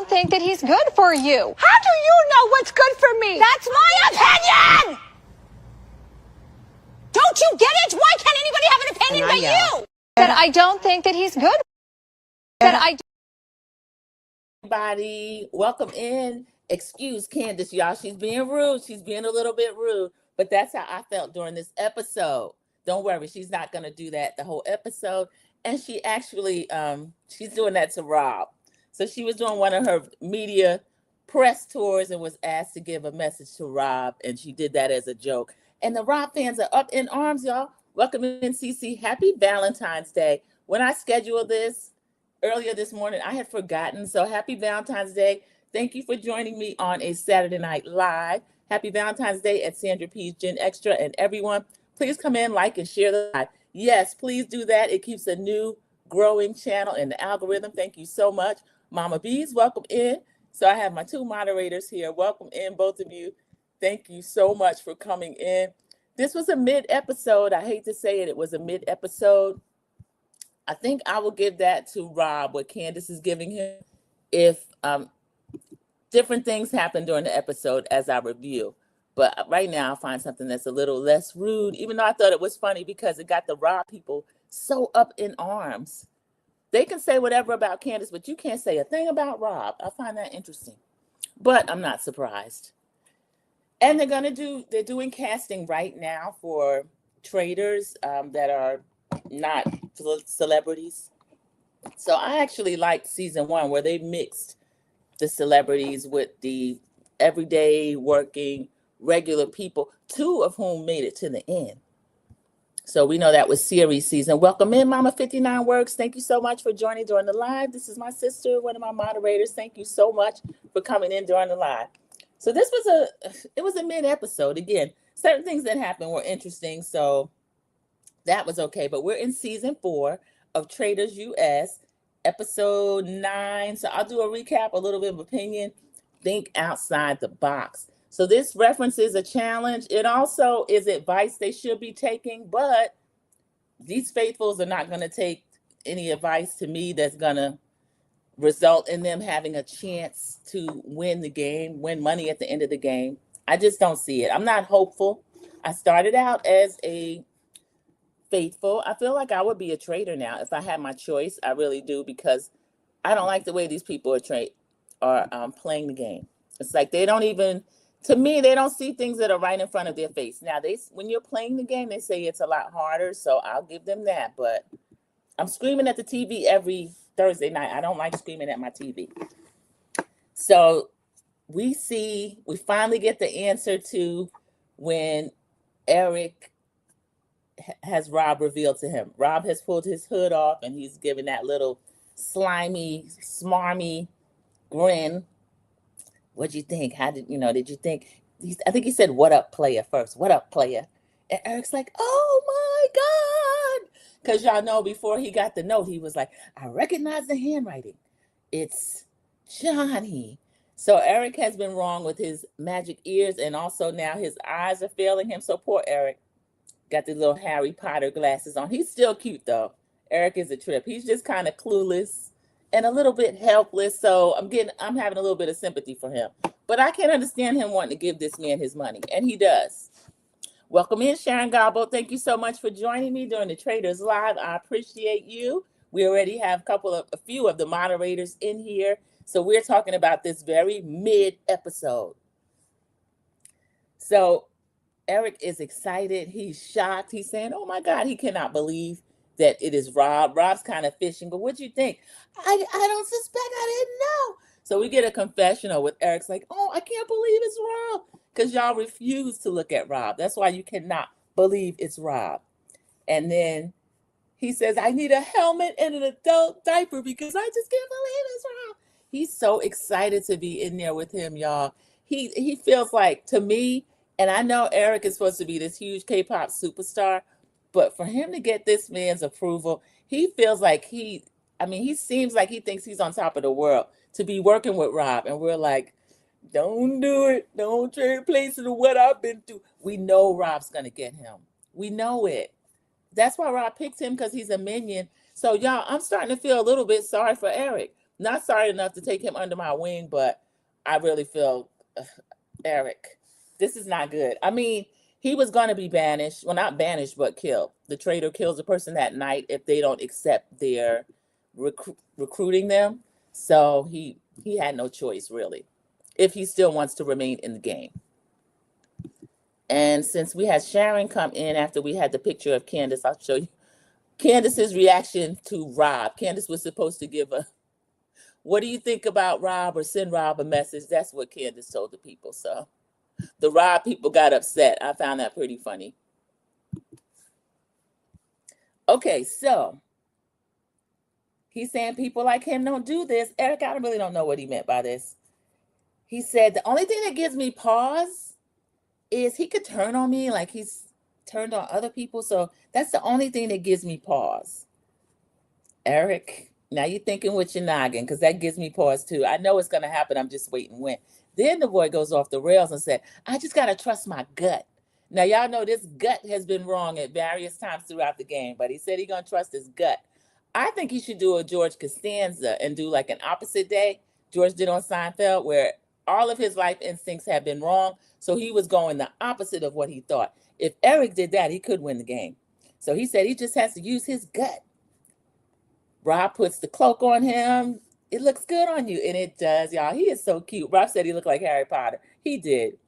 don't think that he's good for you. How do you know what's good for me? That's my opinion! Don't you get it? Why can't anybody have an opinion but you? That I don't think that he's good. Everybody, welcome in. Excuse Candace, y'all. She's being rude. She's being a little bit rude, but that's how I felt during this episode. Don't worry, she's not going to do that the whole episode. And she actually, she's doing that to Rob. So she was doing one of her media press tours and was asked to give a message to Rob, and she did that as a joke. And the Rob fans are up in arms, y'all. Welcome in, CC. Happy Valentine's Day. When I scheduled this earlier this morning, I had forgotten. So happy Valentine's Day. Thank you for joining me on a Saturday Night Live. Happy Valentine's Day at Sandra P's Gen Extra. And everyone, please come in, like, and share the live. Yes, please do that. It keeps a new growing channel in the algorithm. Thank you so much. Mama Bees, welcome in. So I have my two moderators here. Welcome in, both of you. Thank you so much for coming in. This was a mid-episode. I hate to say it. It was a mid-episode. I think I will give that to Rob, what Candace is giving him, if different things happen during the episode as I review. But right now, I'll find something that's a little less rude, even though I thought it was funny because it got the Rob people so up in arms. They can say whatever about Candace, but you can't say a thing about Rob. I find that interesting. But I'm not surprised. And they're doing casting right now for traders that are not celebrities. So I actually liked season 1 where they mixed the celebrities with the everyday working regular people, 2 of whom made it to the end. So we know that was series season. Welcome in, Mama 59 Works. Thank you so much for joining during the live. This is my sister, one of my moderators. Thank you so much for coming in during the live. So this was a mid-episode. Again, certain things that happened were interesting, so that was okay. But we're in season 4 of Traders US, episode 9. So I'll do a recap, a little bit of opinion. Think outside the box. So this references a challenge. It also is advice they should be taking, but these faithfuls are not going to take any advice to me that's going to result in them having a chance to win the game, win money at the end of the game. I just don't see it. I'm not hopeful. I started out as a faithful. I feel like I would be a trader now if I had my choice. I really do, because I don't like the way these people are playing the game. It's like they don't even, to me, they don't see things that are right in front of their face. Now, when you're playing the game, they say it's a lot harder, so I'll give them that. But I'm screaming at the TV every Thursday night. I don't like screaming at my TV. So we finally get the answer to when Eric has Rob revealed to him. Rob has pulled his hood off and he's giving that little slimy, smarmy grin. What'd you think? Did you think? I think he said, "What up, player?" first. What up, player? And Eric's like, "Oh my God." Because y'all know before he got the note, he was like, "I recognize the handwriting. It's Johnny." So Eric has been wrong with his magic ears, and also now his eyes are failing him. So poor Eric got the little Harry Potter glasses on. He's still cute though. Eric is a trip. He's just kind of clueless and a little bit helpless. So I'm having a little bit of sympathy for him. But I can understand him wanting to give this man his money, and he does. Welcome in, Sharon Gobbo. Thank you so much for joining me during the Traders Live. I appreciate you. We already have a few of the moderators in here. So we're talking about this very mid-episode. So Eric is excited. He's shocked. He's saying, "Oh my God," he cannot believe that it is Rob. Rob's kind of fishing, but what'd you think? I don't suspect. I didn't know. So we get a confessional with Eric's like, "Oh, I can't believe it's Rob." Because y'all refuse to look at Rob. That's why you cannot believe it's Rob. And then he says, "I need a helmet and an adult diaper because I just can't believe it's Rob." He's so excited to be in there with him, y'all. He feels like, to me, and I know Eric is supposed to be this huge K-pop superstar, but for him to get this man's approval, he feels like he seems like he thinks he's on top of the world to be working with Rob. And we're like, don't do it. Don't trade places of what I've been through. We know Rob's going to get him. We know it. That's why Rob picked him, because he's a minion. So y'all, I'm starting to feel a little bit sorry for Eric. Not sorry enough to take him under my wing, but I really feel, Eric, this is not good. I mean, he was going to be banished. Well, not banished, but killed. The traitor kills a person that night if they don't accept their recruiting them. So he had no choice, really, if he still wants to remain in the game. And since we had Sharon come in after we had the picture of Candace, I'll show you Candace's reaction to Rob. Candace was supposed to give a, what do you think about Rob, or send Rob a message? That's what Candace told the people. So the Rob people got upset. I found that pretty funny. Okay, so he's saying people like him don't do this. Eric, I really don't know what he meant by this. He said, the only thing that gives me pause is he could turn on me like he's turned on other people. So that's the only thing that gives me pause. Eric, now you're thinking with your noggin, because that gives me pause too. I know it's going to happen. I'm just waiting when. Then the boy goes off the rails and said, I just got to trust my gut. Now, y'all know this gut has been wrong at various times throughout the game, but he said he's going to trust his gut. I think he should do a George Costanza and do like an opposite day. George did on Seinfeld, where all of his life instincts have been wrong. So he was going the opposite of what he thought. If Eric did that, he could win the game. So he said he just has to use his gut. Rob puts the cloak on him. It looks good on you. And it does, y'all. He is so cute. Rob said he looked like Harry Potter. He did.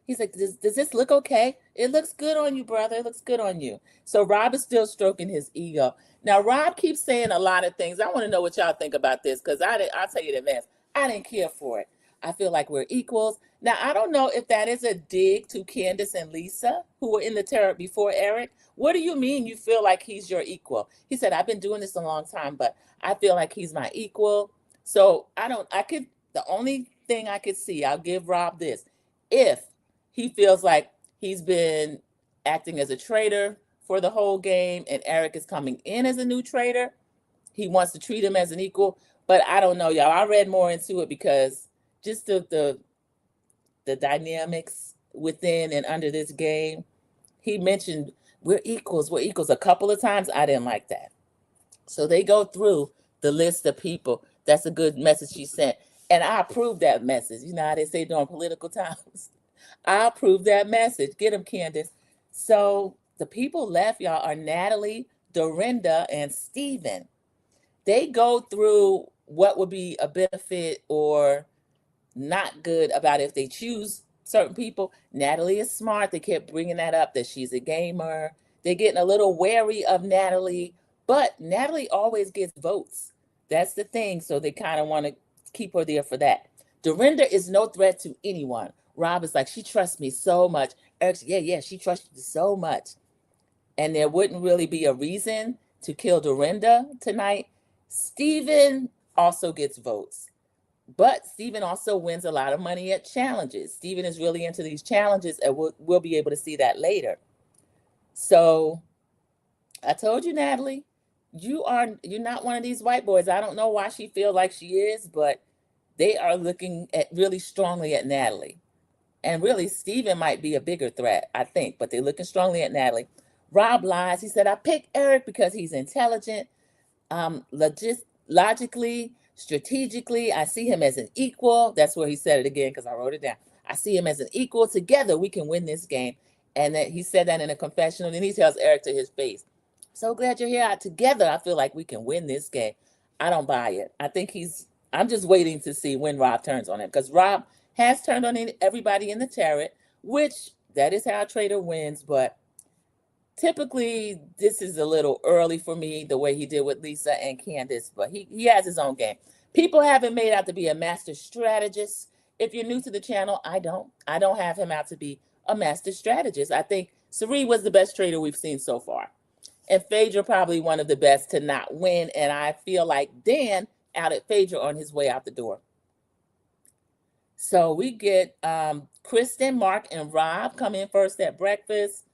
He's like, does this look okay? It looks good on you, brother. It looks good on you. So Rob is still stroking his ego. Now, Rob keeps saying a lot of things. I want to know what y'all think about this, because I'll tell you in advance, I didn't care for it. I feel like we're equals. Now, I don't know if that is a dig to Candace and Lisa, who were in the turret before Eric. What do you mean you feel like he's your equal? He said, I've been doing this a long time, but I feel like he's my equal. So the only thing I could see, I'll give Rob this. If he feels like he's been acting as a traitor for the whole game and Eric is coming in as a new traitor, he wants to treat him as an equal. But I don't know, y'all. I read more into it because just the dynamics within and under this game. He mentioned we're equals a couple of times. I didn't like that. So they go through the list of people. That's a good message she sent. And I approve that message. You know how they say during political times? I approve that message. Get him, Candace. So the people left, y'all, are Natalie, Dorinda, and Steven. They go through what would be a benefit or not good about if they choose certain people. Natalie is smart. They kept bringing that up, that she's a gamer. They're getting a little wary of Natalie, but Natalie always gets votes. That's the thing. So they kind of want to keep her there for that. Dorinda is no threat to anyone. Rob is like, she trusts me so much. Eric's, yeah, she trusts you so much. And there wouldn't really be a reason to kill Dorinda tonight. Steven also gets votes. But Steven also wins a lot of money at challenges. Steven is really into these challenges, and we'll be able to see that later. So I told you, Natalie, you're not one of these white boys. I don't know why she feels like she is, but they are looking at really strongly at Natalie. And really, Steven might be a bigger threat, I think, but they're looking strongly at Natalie. Rob lies. He said, I picked Eric because he's intelligent, logically, strategically. I see him as an equal. That's where he said it again, because I wrote it down. I see him as an equal. Together, we can win this game. And that he said that in a confessional. And then he tells Eric to his face, so glad you're here. Together, I feel like we can win this game. I don't buy it. I'm just waiting to see when Rob turns on him, because Rob has turned on everybody in the turret, which that is how a traitor wins. But typically, this is a little early for me, the way he did with Lisa and Candace, but he has his own game. People have him made out to be a master strategist. If you're new to the channel, I don't have him out to be a master strategist. I think Sari was the best traitor we've seen so far. And Phaedra probably one of the best to not win. And I feel like Dan outed Phaedra on his way out the door. So we get Kristen, Mark, and Rob come in first at breakfast.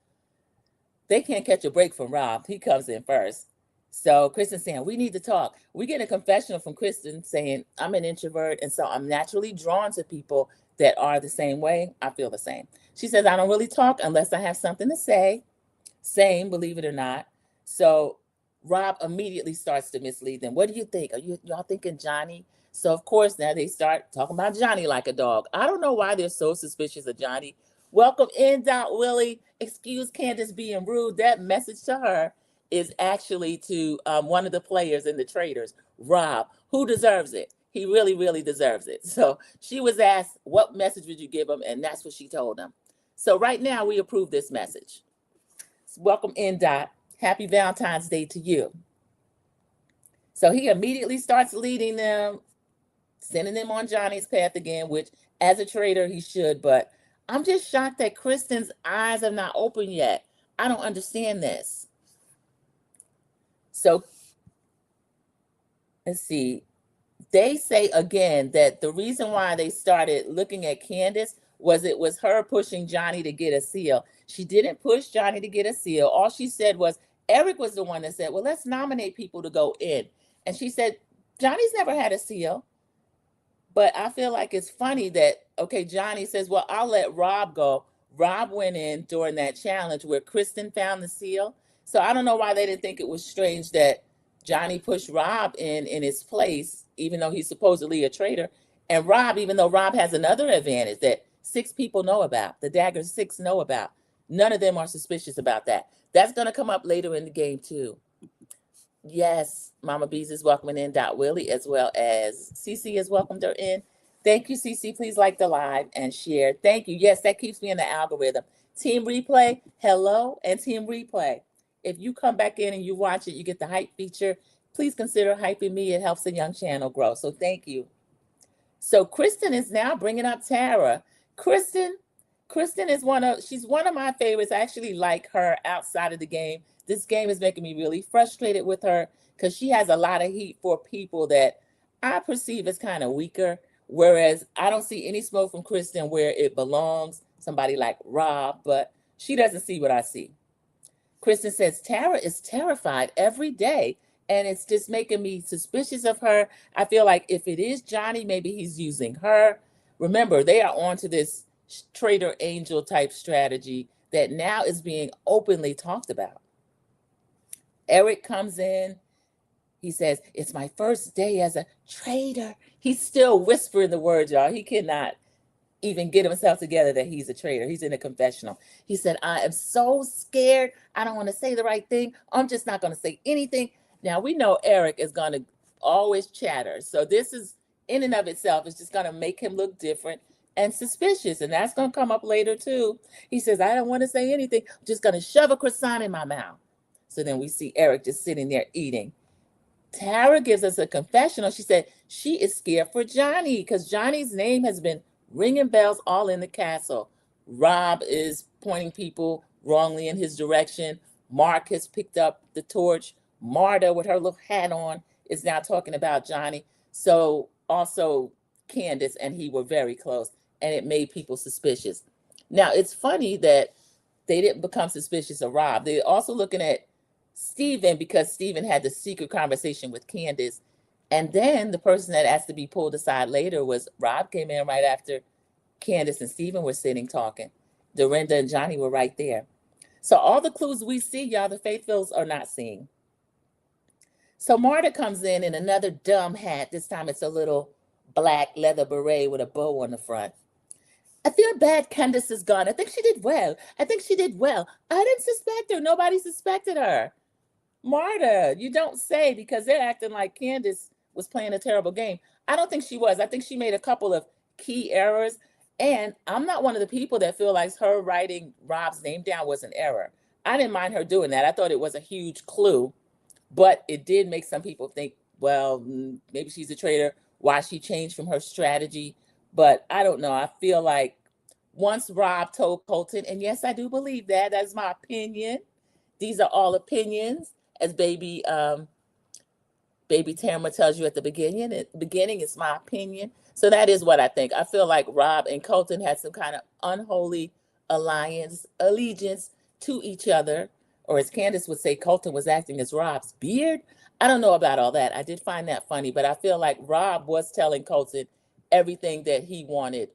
They can't catch a break from Rob. He comes in first. So Kristen's saying, we need to talk. We get a confessional from Kristen saying, I'm an introvert, and so I'm naturally drawn to people that are the same way. I feel the same. She says, I don't really talk unless I have something to say. Same, believe it or not. So Rob immediately starts to mislead them. What do you think? Are y'all thinking Johnny So of course now they start talking about Johnny like a dog. I don't know why they're so suspicious of Johnny. Welcome in, Dot Willie. Excuse Candace being rude. That message to her is actually to one of the players in the traders, Rob, who deserves it. He really, really deserves it. So she was asked, what message would you give him? And that's what she told him. So right now we approve this message. Welcome in, Dot. Happy Valentine's Day to you. So he immediately starts leading them, sending them on Johnny's path again, which as a trader he should, but I'm just shocked that Kristen's eyes have not opened yet. I don't understand this. So let's see. They say again that the reason why they started looking at Candace was it was her pushing Johnny to get a seal. She didn't push Johnny to get a seal. All she said was, Eric was the one that said, well, let's nominate people to go in. And she said, Johnny's never had a seal. But I feel like it's funny that, okay, Johnny says, well, I'll let Rob go. Rob went in during that challenge where Kristen found the seal. So I don't know why they didn't think it was strange that Johnny pushed Rob in his place, even though he's supposedly a traitor. And Rob, even though Rob has another advantage that 6 people know about, the Dagger 6 know about, none of them are suspicious about that. That's going to come up later in the game too. Yes, Mama Bees is welcoming in Dot Willie, as well as Cece has welcomed her in. Thank you, Cece. Please like the live and share. Thank you. Yes, that keeps me in the algorithm. Team Replay, hello, and Team Replay. If you come back in and you watch it, you get the hype feature. Please consider hyping me. It helps the young channel grow. So thank you. So Kristen is now bringing up Tara. Kristen is she's one of my favorites. I actually like her outside of the game. This game is making me really frustrated with her because she has a lot of heat for people that I perceive as kind of weaker. Whereas I don't see any smoke from Kristen where it belongs, somebody like Rob, but she doesn't see what I see. Kristen says, Tara is terrified every day, and it's just making me suspicious of her. I feel like if it is Johnny, maybe he's using her. Remember, they are on to this trader angel type strategy that now is being openly talked about. Eric comes in. He says, it's my first day as a trader. He's still whispering the words, y'all. He cannot even get himself together that he's a traitor. He's in a confessional. He said, I am so scared. I don't want to say the right thing. I'm just not going to say anything. Now, we know Eric is going to always chatter. So this is, in and of itself, is just going to make him look different and suspicious. And that's going to come up later, too. He says, I don't want to say anything. I'm just going to shove a croissant in my mouth. So then we see Eric just sitting there eating. Tara gives us a confessional. She said she is scared for Johnny because Johnny's name has been ringing bells all in the castle. Rob is pointing people wrongly in his direction. Mark has picked up the torch. Marta, with her little hat on, is now talking about Johnny. So also Candace and he were very close, and it made people suspicious. Now, it's funny that they didn't become suspicious of Rob. They're also looking at Stephen because Stephen had the secret conversation with Candace. And then the person that asked to be pulled aside later was Rob came in right after Candace and Stephen were sitting talking. Dorinda and Johnny were right there. So all the clues we see, y'all, the Faithfuls are not seeing. So Marta comes in another dumb hat. This time it's a little black leather beret with a bow on the front. I feel bad Candace is gone. I think she did well. I didn't suspect her. Nobody suspected her. Marta, you don't say, because they're acting like Candace was playing a terrible game. I don't think she was. I think she made a couple of key errors. And I'm not one of the people that feel like her writing Rob's name down was an error. I didn't mind her doing that. I thought it was a huge clue, but it did make some people think, well, maybe she's a traitor. Why she changed from her strategy. But I don't know. I feel like once Rob told Colton, and yes, I do believe that. That's my opinion. These are all opinions. As baby Tamara tells you at the beginning, it's my opinion. So that is what I think. I feel like Rob and Colton had some kind of unholy allegiance to each other. Or as Candace would say, Colton was acting as Rob's beard. I don't know about all that. I did find that funny, but I feel like Rob was telling Colton everything that he wanted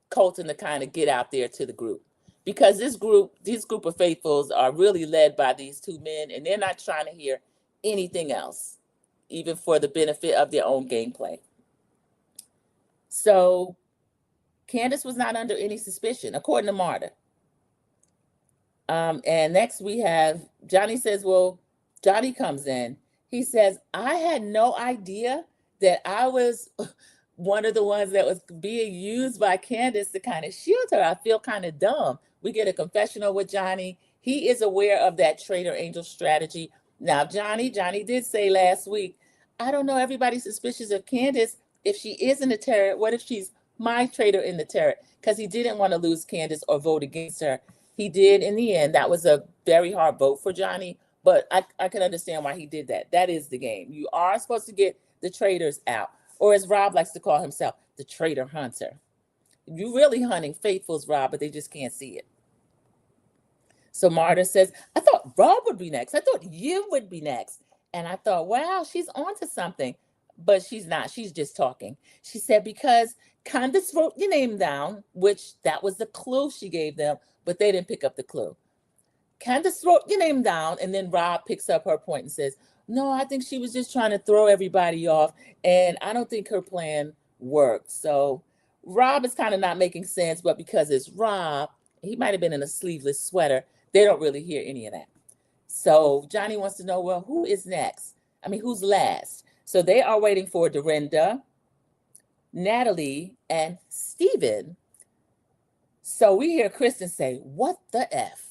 Colton to kind of get out there to the group. Because this group of faithfuls are really led by these 2 men, and they're not trying to hear anything else, even for the benefit of their own gameplay. So Candace was not under any suspicion, according to Marta. And next we have Johnny says, well, Johnny comes in. He says, I had no idea that I was one of the ones that was being used by Candace to kind of shield her. I feel kind of dumb. We get a confessional with Johnny. He is aware of that traitor angel strategy. Now, Johnny did say last week, I don't know, everybody's suspicious of Candace. If she is in the turret, what if she's my traitor in the turret? Because he didn't want to lose Candace or vote against her. He did in the end. That was a very hard vote for Johnny, but I can understand why he did that. That is the game. You are supposed to get the traitors out, or as Rob likes to call himself, the traitor hunter. You're really hunting faithfuls, Rob, but they just can't see it. So Marta says, I thought Rob would be next. I thought you would be next. And I thought, wow, she's onto something. But she's not. She's just talking. She said, because Candace wrote your name down, which that was the clue she gave them, but they didn't pick up the clue. Candace wrote your name down, and then Rob picks up her point and says, no, I think she was just trying to throw everybody off, and I don't think her plan worked. So Rob is kind of not making sense, but because it's Rob, he might have been in a sleeveless sweater. They don't really hear any of that. So Johnny wants to know, well, who is next? I mean, who's last? So they are waiting for Dorinda, Natalie, and Steven. So we hear Kristen say, what the F?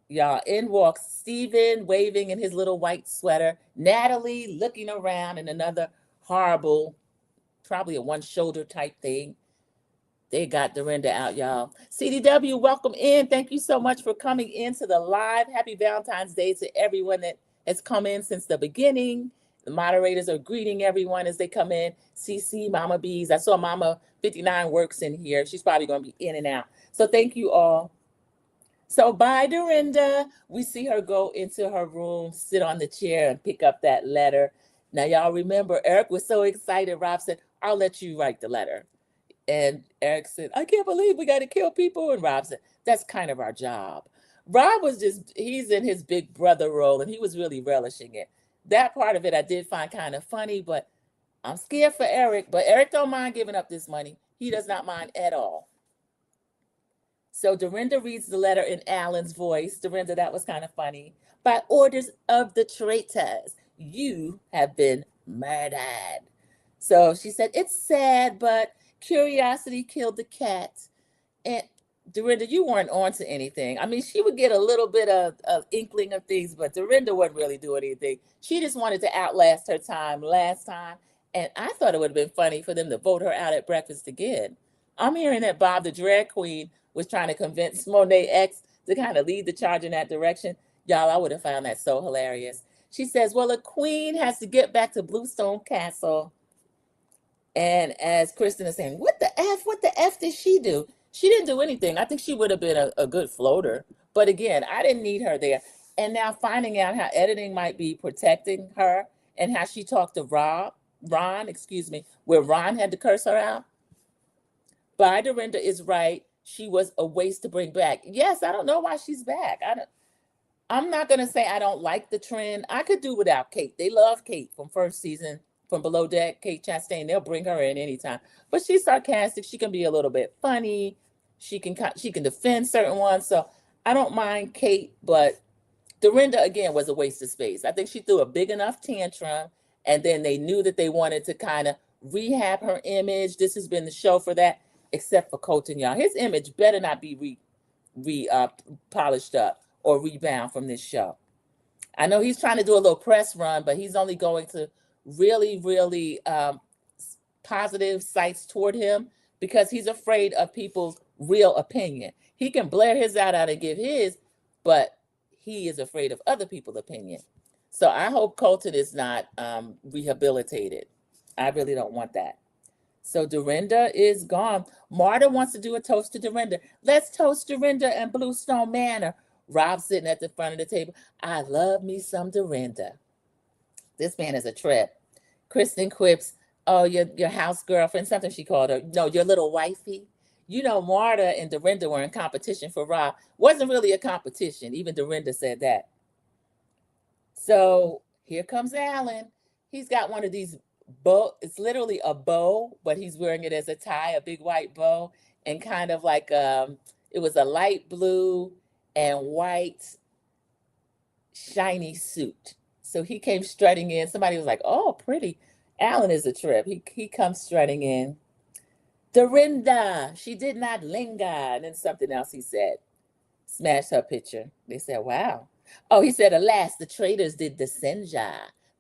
Y'all, in walks Steven waving in his little white sweater, Natalie looking around in another horrible, probably a one-shoulder type thing. They got Dorinda out, y'all. CDW, welcome in. Thank you so much for coming into the live. Happy Valentine's Day to everyone that has come in since the beginning. The moderators are greeting everyone as they come in. CC, Mama Bees. I saw Mama 59 works in here. She's probably going to be in and out. So thank you all. So bye, Dorinda. We see her go into her room, sit on the chair, and pick up that letter. Now, y'all remember, Eric was so excited. Rob said, I'll let you write the letter. And Eric said, I can't believe we got to kill people. And Rob said, that's kind of our job. Rob was he's in his big brother role, and he was really relishing it. That part of it I did find kind of funny, but I'm scared for Eric. But Eric don't mind giving up this money. He does not mind at all. So Dorinda reads the letter in Alan's voice. Dorinda, that was kind of funny. By orders of the traitors, you have been murdered. So she said, it's sad, but curiosity killed the cat. And Dorinda, you weren't on to anything. I mean, she would get a little bit of inkling of things, but Dorinda wasn't really doing anything. She just wanted to outlast her time last time. And I thought it would have been funny for them to vote her out at breakfast again. I'm hearing that Bob the drag queen was trying to convince Monet X to kind of lead the charge in that direction. Y'all, I would have found that so hilarious. She says, well, a queen has to get back to Bluestone Castle. And as Kristen is saying, what the F did she do? She didn't do anything. I think she would have been a good floater. But again, I didn't need her there. And now finding out how editing might be protecting her and how she talked to Ron, where Ron had to curse her out. But Dorinda is right. She was a waste to bring back. Yes, I don't know why she's back. I'm not going to say I don't like the trend. I could do without Kate. They love Kate from first season, from Below Deck, Kate Chastain. They'll bring her in anytime. But she's sarcastic. She can be a little bit funny. She can defend certain ones. So I don't mind Kate, but Dorinda, again, was a waste of space. I think she threw a big enough tantrum, and then they knew that they wanted to kind of rehab her image. This has been the show for that, except for Colton, y'all. His image better not be polished up or rebound from this show. I know he's trying to do a little press run, but he's only going to really, really positive sites toward him because he's afraid of people's real opinion. He can blare his out and give his, but he is afraid of other people's opinion. So I hope Colton is not rehabilitated. I really don't want that. So Dorinda is gone. Marta wants to do a toast to Dorinda. Let's toast Dorinda and Bluestone Manor. Rob sitting at the front of the table. I love me some Dorinda. This man is a trip. Kristen quips, oh, your house girlfriend, something she called her. No, your little wifey. You know, Marta and Dorinda were in competition for Rob. Wasn't really a competition. Even Dorinda said that. So here comes Alan. He's got one of these bow. It's literally a bow, but he's wearing it as a tie, a big white bow, and kind of like it was a light blue and white shiny suit. So he came strutting in. Somebody was like, "Oh, pretty." Alan is a trip. He comes strutting in. Dorinda, she did not linger. And then something else he said. Smashed her picture. They said, wow. Oh, he said, alas, the traitors did descend ya.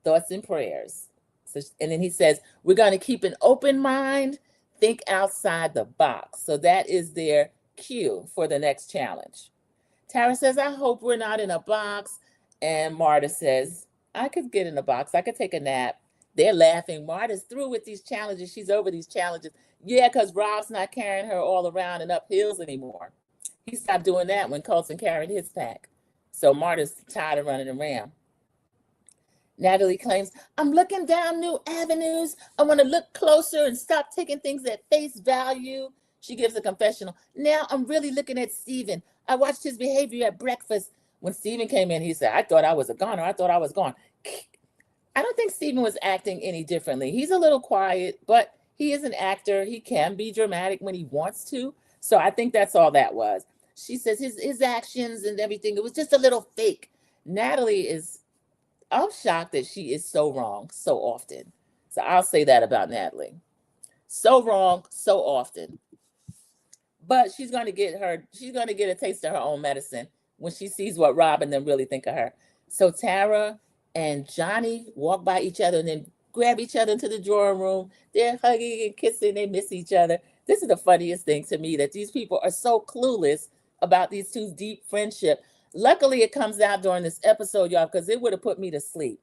Thoughts and prayers. So, and then he says, we're going to keep an open mind, think outside the box. So that is their cue for the next challenge. Tara says, I hope we're not in a box. And Marta says, I could get in a box. I could take a nap. They're laughing. Marta's through with these challenges. She's over these challenges. Yeah, because Rob's not carrying her all around and up hills anymore. He stopped doing that when Colson carried his pack. So Marta's tired of running around. Natalie claims, I'm looking down new avenues. I want to look closer and stop taking things at face value. She gives a confessional. Now I'm really looking at Steven. I watched his behavior at breakfast. When Steven came in, he said, I thought I was a goner. I thought I was gone. I don't think Steven was acting any differently. He's a little quiet, but he is an actor. He can be dramatic when he wants to. So I think that's all that was. She says his actions and everything, it was just a little fake. Natalie is, I'm shocked that she is so wrong so often. So I'll say that about Natalie. So wrong so often. But she's going to get a taste of her own medicine when she sees what Rob and them really think of her. So Tara and Johnny walk by each other and then grab each other into the drawing room. They're hugging and kissing. They miss each other. This is the funniest thing to me, that these people are so clueless about these two deep friendship. Luckily, it comes out during this episode, y'all, because it would have put me to sleep.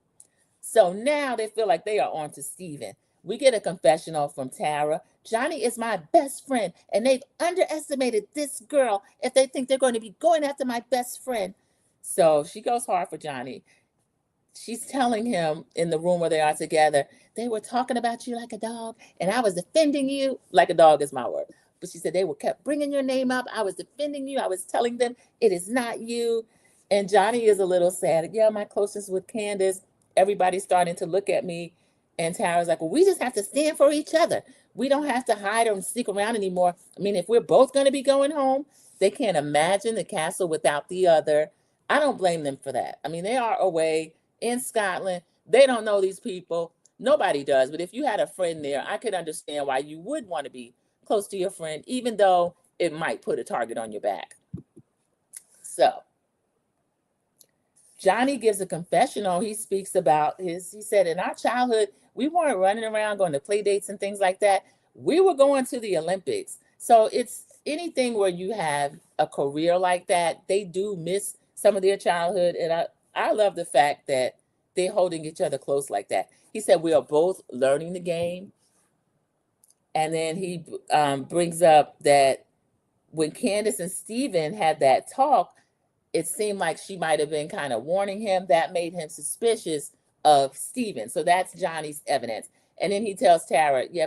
So now they feel like they are on to Steven. We get a confessional from Tara. Johnny is my best friend, and they've underestimated this girl if they think they're going to be going after my best friend. So she goes hard for Johnny. She's telling him in the room where they are together, they were talking about you like a dog, and I was defending you. Like a dog is my word. But she said they were kept bringing your name up. I was defending you. I was telling them it is not you. And Johnny is a little sad. Yeah, my closeness with Candace, everybody's starting to look at me. And Tara's like, well, we just have to stand for each other. We don't have to hide or sneak around anymore. I mean, if we're both going to be going home, they can't imagine the castle without the other. I don't blame them for that. I mean, they are away in Scotland. They don't know these people. Nobody does. But if you had a friend there, I could understand why you would want to be close to your friend, even though it might put a target on your back. So Johnny gives a confessional. He speaks about he said, in our childhood, we weren't running around going to play dates and things like that. We were going to the Olympics. So it's anything where you have a career like that, they do miss some of their childhood. And I love the fact that they're holding each other close like that. He said, we are both learning the game. And then he brings up that when Candace and Steven had that talk, it seemed like she might have been kind of warning him. That made him suspicious of Steven. So that's Johnny's evidence. And then he tells Tara, yeah,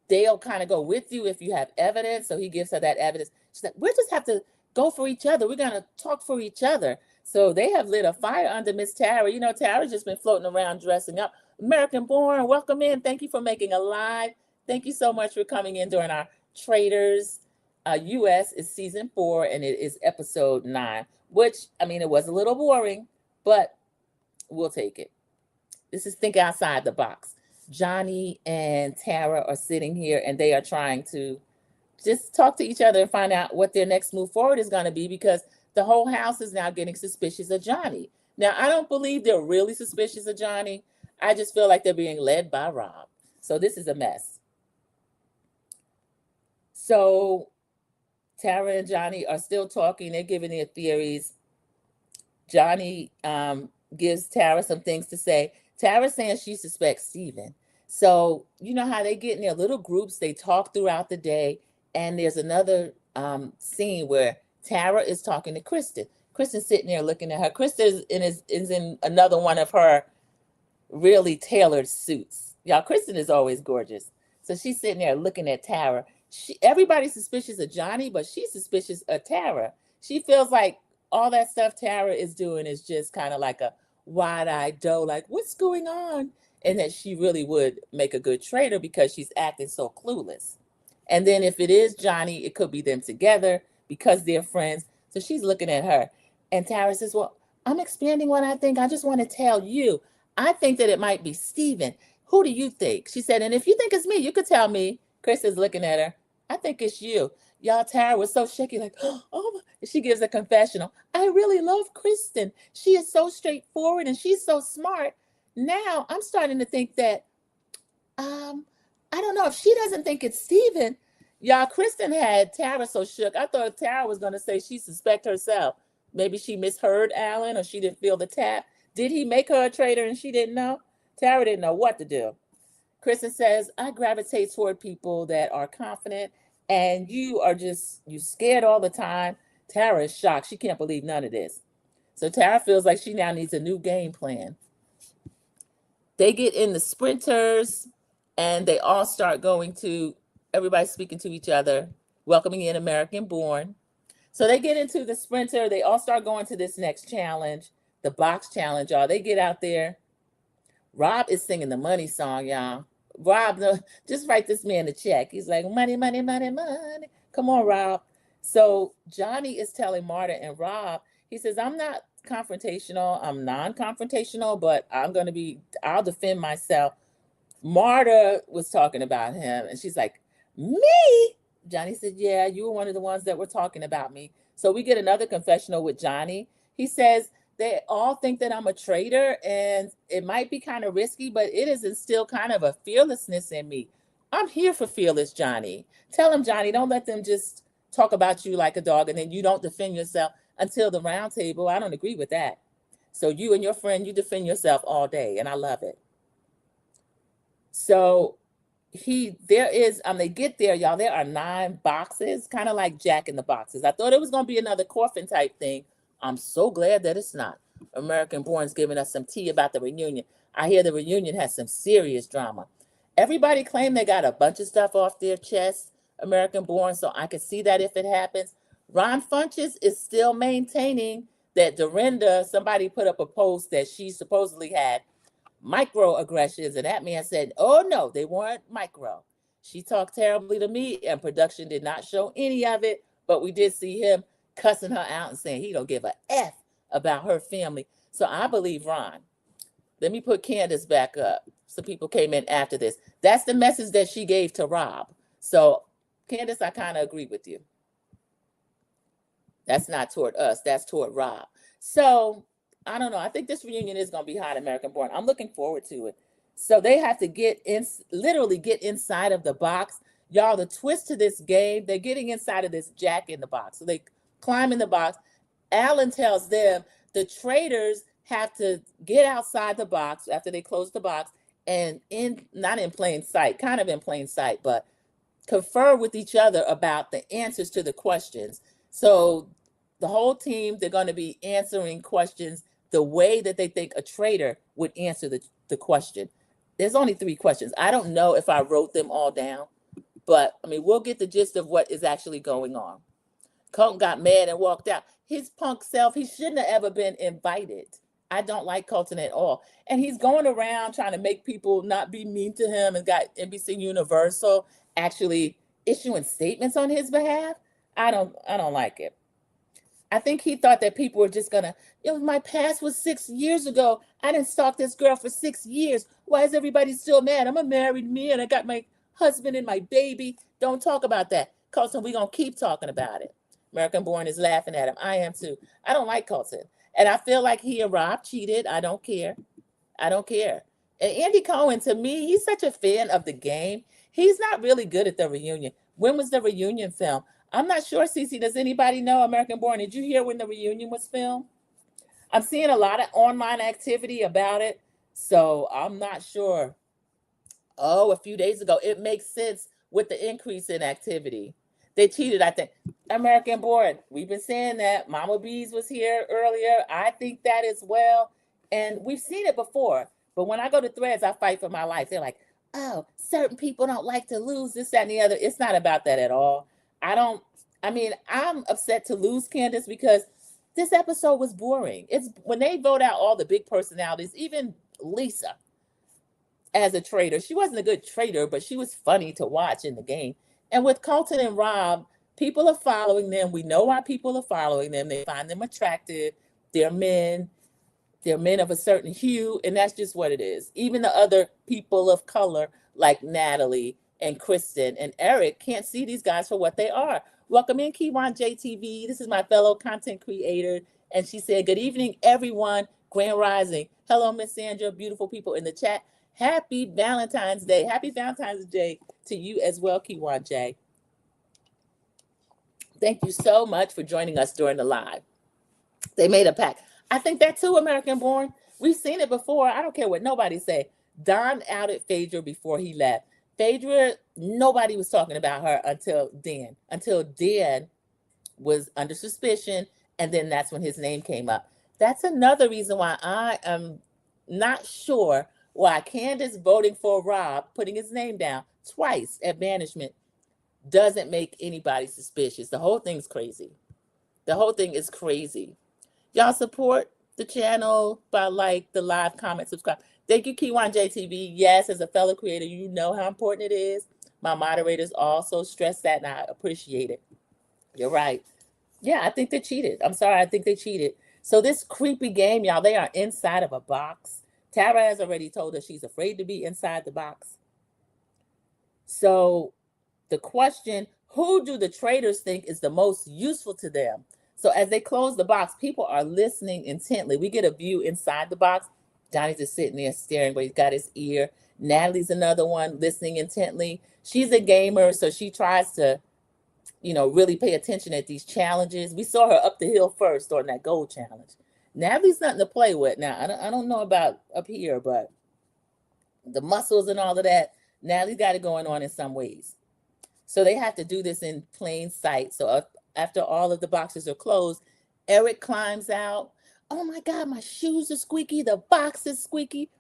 they'll kind of go with you if you have evidence. So he gives her that evidence. She's like, we just have to go for each other. We're going to talk for each other. So they have lit a fire under Miss Tara. You know, Tara's just been floating around dressing up. American Born, welcome in. Thank you for making a live. Thank you so much for coming in during our Traders US is season 4 and it is episode 9, which, I mean, it was a little boring, but we'll take it. This is Think Outside the Box. Johnny and Tara are sitting here and they are trying to just talk to each other and find out what their next move forward is going to be, because the whole house is now getting suspicious of Johnny. Now, I don't believe they're really suspicious of Johnny. I just feel like they're being led by Rob. So this is a mess. So Tara and Johnny are still talking. They're giving their theories. Johnny gives Tara some things to say. Tara's saying she suspects Steven. So you know how they get in their little groups. They talk throughout the day. And there's another scene where Tara is talking to Kristen. Kristen's sitting there looking at her. Kristen is in another one of her really tailored suits. Y'all, Kristen is always gorgeous. So she's sitting there looking at Tara. Everybody's suspicious of Johnny, but she's suspicious of Tara. She feels like all that stuff Tara is doing is just kind of like a wide-eyed doe, like, what's going on? and that she really would make a good traitor because she's acting so clueless. And then if it is Johnny, it could be them together because they're friends. So she's looking at her. And Tara says, well, I'm expanding what I think. I just want to tell you. I think that it might be Steven. Who do you think? She said, and if you think it's me, you could tell me. Chris is looking at her. I think it's you. Y'all, Tara was so shaky, like, oh, she gives a confessional. I really love Kristen. She is so straightforward and she's so smart. Now I'm starting to think that I don't know if she doesn't think it's Steven. Y'all, Kristen had Tara so shook. I thought Tara was going to say she suspect herself. Maybe she misheard Alan or she didn't feel the tap. Did he make her a traitor and she didn't know? Tara didn't know what to do. Kristen says, I gravitate toward people that are confident and you are just, you scared all the time. Tara is shocked. She can't believe none of this. So Tara feels like she now needs a new game plan. They get in the sprinters and they all start going to, everybody speaking to each other, welcoming in American Born. So they get into the sprinter. They all start going to this next challenge, the box challenge, y'all. They get out there. Rob is singing the money song, y'all. Rob, just write this man a check. He's like, money, money, money, money. Come on, Rob. So Johnny is telling Marta and Rob, he says, I'm not confrontational. I'm non-confrontational, but I'll defend myself. Marta was talking about him and she's like, me? Johnny said, yeah, you were one of the ones that were talking about me. So we get another confessional with Johnny. He says, they all think that I'm a traitor and it might be kind of risky, but it is instilled kind of a fearlessness in me. I'm here for fearless Johnny. Tell him, Johnny, don't let them just talk about you like a dog and then you don't defend yourself until the round table. I don't agree with that. So you and your friend, you defend yourself all day and I love it. So they get there, y'all. There are 9 boxes, kind of like Jack in the Boxes. I thought it was going to be another coffin type thing. I'm so glad that it's not. American Born's giving us some tea about the reunion. I hear the reunion has some serious drama. Everybody claimed they got a bunch of stuff off their chest, American Born, so I can see that if it happens. Ron Funches is still maintaining that Dorinda, somebody put up a post that she supposedly had microaggressions, and that man said, oh no, they weren't micro. She talked terribly to me and production did not show any of it, but we did see him cussing her out and saying he don't give a F about her family. So I believe Ron. Let me put Candace back up. Some people came in after this. That's the message that she gave to Rob. So Candace, I kind of agree with you. That's not toward us, that's toward Rob. So I don't know. I think this reunion is going to be hot, American Born. I'm looking forward to it. So they have to literally get inside of the box. Y'all, the twist to this game, they're getting inside of this Jack in the Box. So they climb in the box. Alan tells them the traitors have to get outside the box after they close the box and not in plain sight, kind of in plain sight, but confer with each other about the answers to the questions. So the whole team, they're going to be answering questions the way that they think a traitor would answer the question. There's only 3 questions. I don't know if I wrote them all down, but I mean, we'll get the gist of what is actually going on. Colton got mad and walked out. His punk self, he shouldn't have ever been invited. I don't like Colton at all. And he's going around trying to make people not be mean to him and got NBC Universal actually issuing statements on his behalf. I don't like it. I think he thought that people were just gonna, my past was 6 years ago. I didn't stalk this girl for 6 years. Why is everybody still mad? I'm a married man. I got my husband and my baby. Don't talk about that. Colton, we're gonna keep talking about it. American Born is laughing at him. I am too. I don't like Colton. And I feel like he and Rob cheated. I don't care. I don't care. And Andy Cohen, to me, he's such a fan of the game. He's not really good at the reunion. When was the reunion film? I'm not sure, Cece. Does anybody know, American Born? Did you hear when the reunion was filmed? I'm seeing a lot of online activity about it, so I'm not sure. Oh, a few days ago. It makes sense with the increase in activity. They cheated, I think. American Born, we've been saying that. Mama Bees was here earlier. I think that as well. And we've seen it before. But when I go to Threads, I fight for my life. They're like, oh, certain people don't like to lose this, that, and the other. It's not about that at all. I'm upset to lose Candace because this episode was boring. It's when they vote out all the big personalities, even Lisa. as a trader. She wasn't a good trader, but she was funny to watch in the game. And with Colton and Rob, people are following them. We know why people are following them. They find them attractive. They're men. They're men of a certain hue, and that's just what it is. Even the other people of color, like Natalie and Kristen and Eric, can't see these guys for what they are. Welcome in, Kiwan JTV. This is my fellow content creator. And she said, good evening, everyone. Grand Rising. Hello, Miss Sandra. Beautiful people in the chat. Happy Valentine's Day. Happy Valentine's Day to you as well, Kiwan J. Thank you so much for joining us during the live. They made a pact. I think that too, American Born. We've seen it before. I don't care what nobody say. Don outed Phaedra before he left. Phaedra, nobody was talking about her until Dan. Until Dan was under suspicion, and then that's when his name came up. That's another reason why I am not sure why Candace voting for Rob, putting his name down twice at banishment, doesn't make anybody suspicious. The whole thing's crazy. The whole thing is crazy. Y'all support the channel by like, the live, comment, subscribe. Thank you, Kiwan JTV. Yes, as a fellow creator, you know how important it is. My moderators also stress that, and I appreciate it. You're right. Yeah, I think they cheated. I'm sorry, I think they cheated. So this creepy game, y'all, they are inside of a box. Tara has already told us she's afraid to be inside the box. So the question, who do the traders think is the most useful to them? So as they close the box, people are listening intently. We get a view inside the box. Johnny's just sitting there staring, but he's got his ear. Natalie's another one listening intently. She's a gamer, so she tries to, really pay attention at these challenges. We saw her up the hill first on that gold challenge. Natalie's nothing to play with. Now, I don't know about up here, but the muscles and all of that, Natalie's got it going on in some ways. So they have to do this in plain sight. So after all of the boxes are closed, Eric climbs out. Oh my God, my shoes are squeaky. The box is squeaky.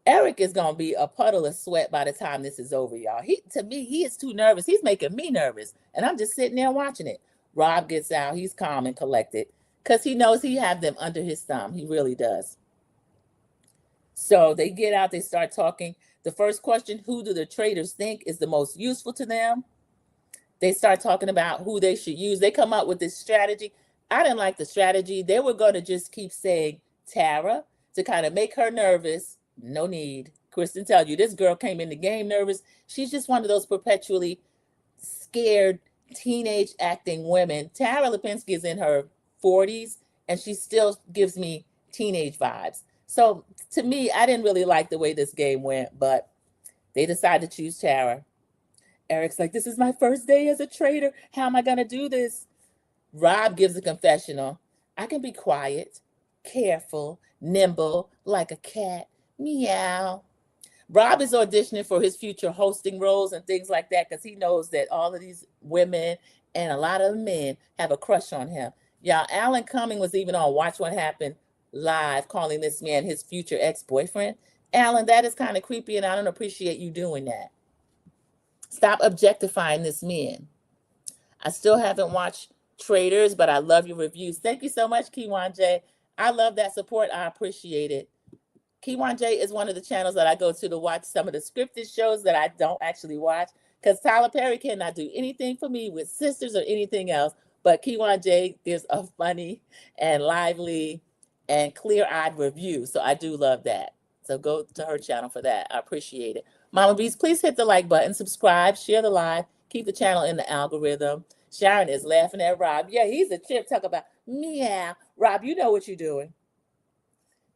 Eric is going to be a puddle of sweat by the time this is over, y'all. To me, he is too nervous. He's making me nervous. And I'm just sitting there watching it. Rob gets out. He's calm and collected because he knows he have them under his thumb. He really does. So they get out. They start talking. The first question, who do the traders think is the most useful to them? They start talking about who they should use. They come up with this strategy. I didn't like the strategy. They were going to just keep saying Tara to kind of make her nervous. No need. Kristen tells you, this girl came in the game nervous. She's just one of those perpetually scared teenage acting women. Tara Lipinski is in her 40s, and she still gives me teenage vibes. So to me, I didn't really like the way this game went, but they decided to choose Tara. Eric's like, this is my first day as a trader. How am I going to do this? Rob gives a confessional. I can be quiet, careful, nimble, like a cat. Meow. Rob is auditioning for his future hosting roles and things like that because he knows that all of these women and a lot of men have a crush on him. Y'all, Alan Cumming was even on Watch What Happened live, calling this man his future ex-boyfriend. Alan, that is kind of creepy, and I don't appreciate you doing that. Stop objectifying this man. I still haven't watched Traders, but I love your reviews. Thank you so much, Kiwan J. I love that support. I appreciate it. Kiwan J is one of the channels that I go to watch some of the scripted shows that I don't actually watch because Tyler Perry cannot do anything for me with Sisters or anything else. But Kiwan J gives a funny and lively and clear-eyed review. So I do love that. So go to her channel for that. I appreciate it. Mama Bees, please hit the like button, subscribe, share the live, keep the channel in the algorithm. Sharon is laughing at Rob. Yeah, he's a chip. Talk about meow. Rob, you know what you're doing.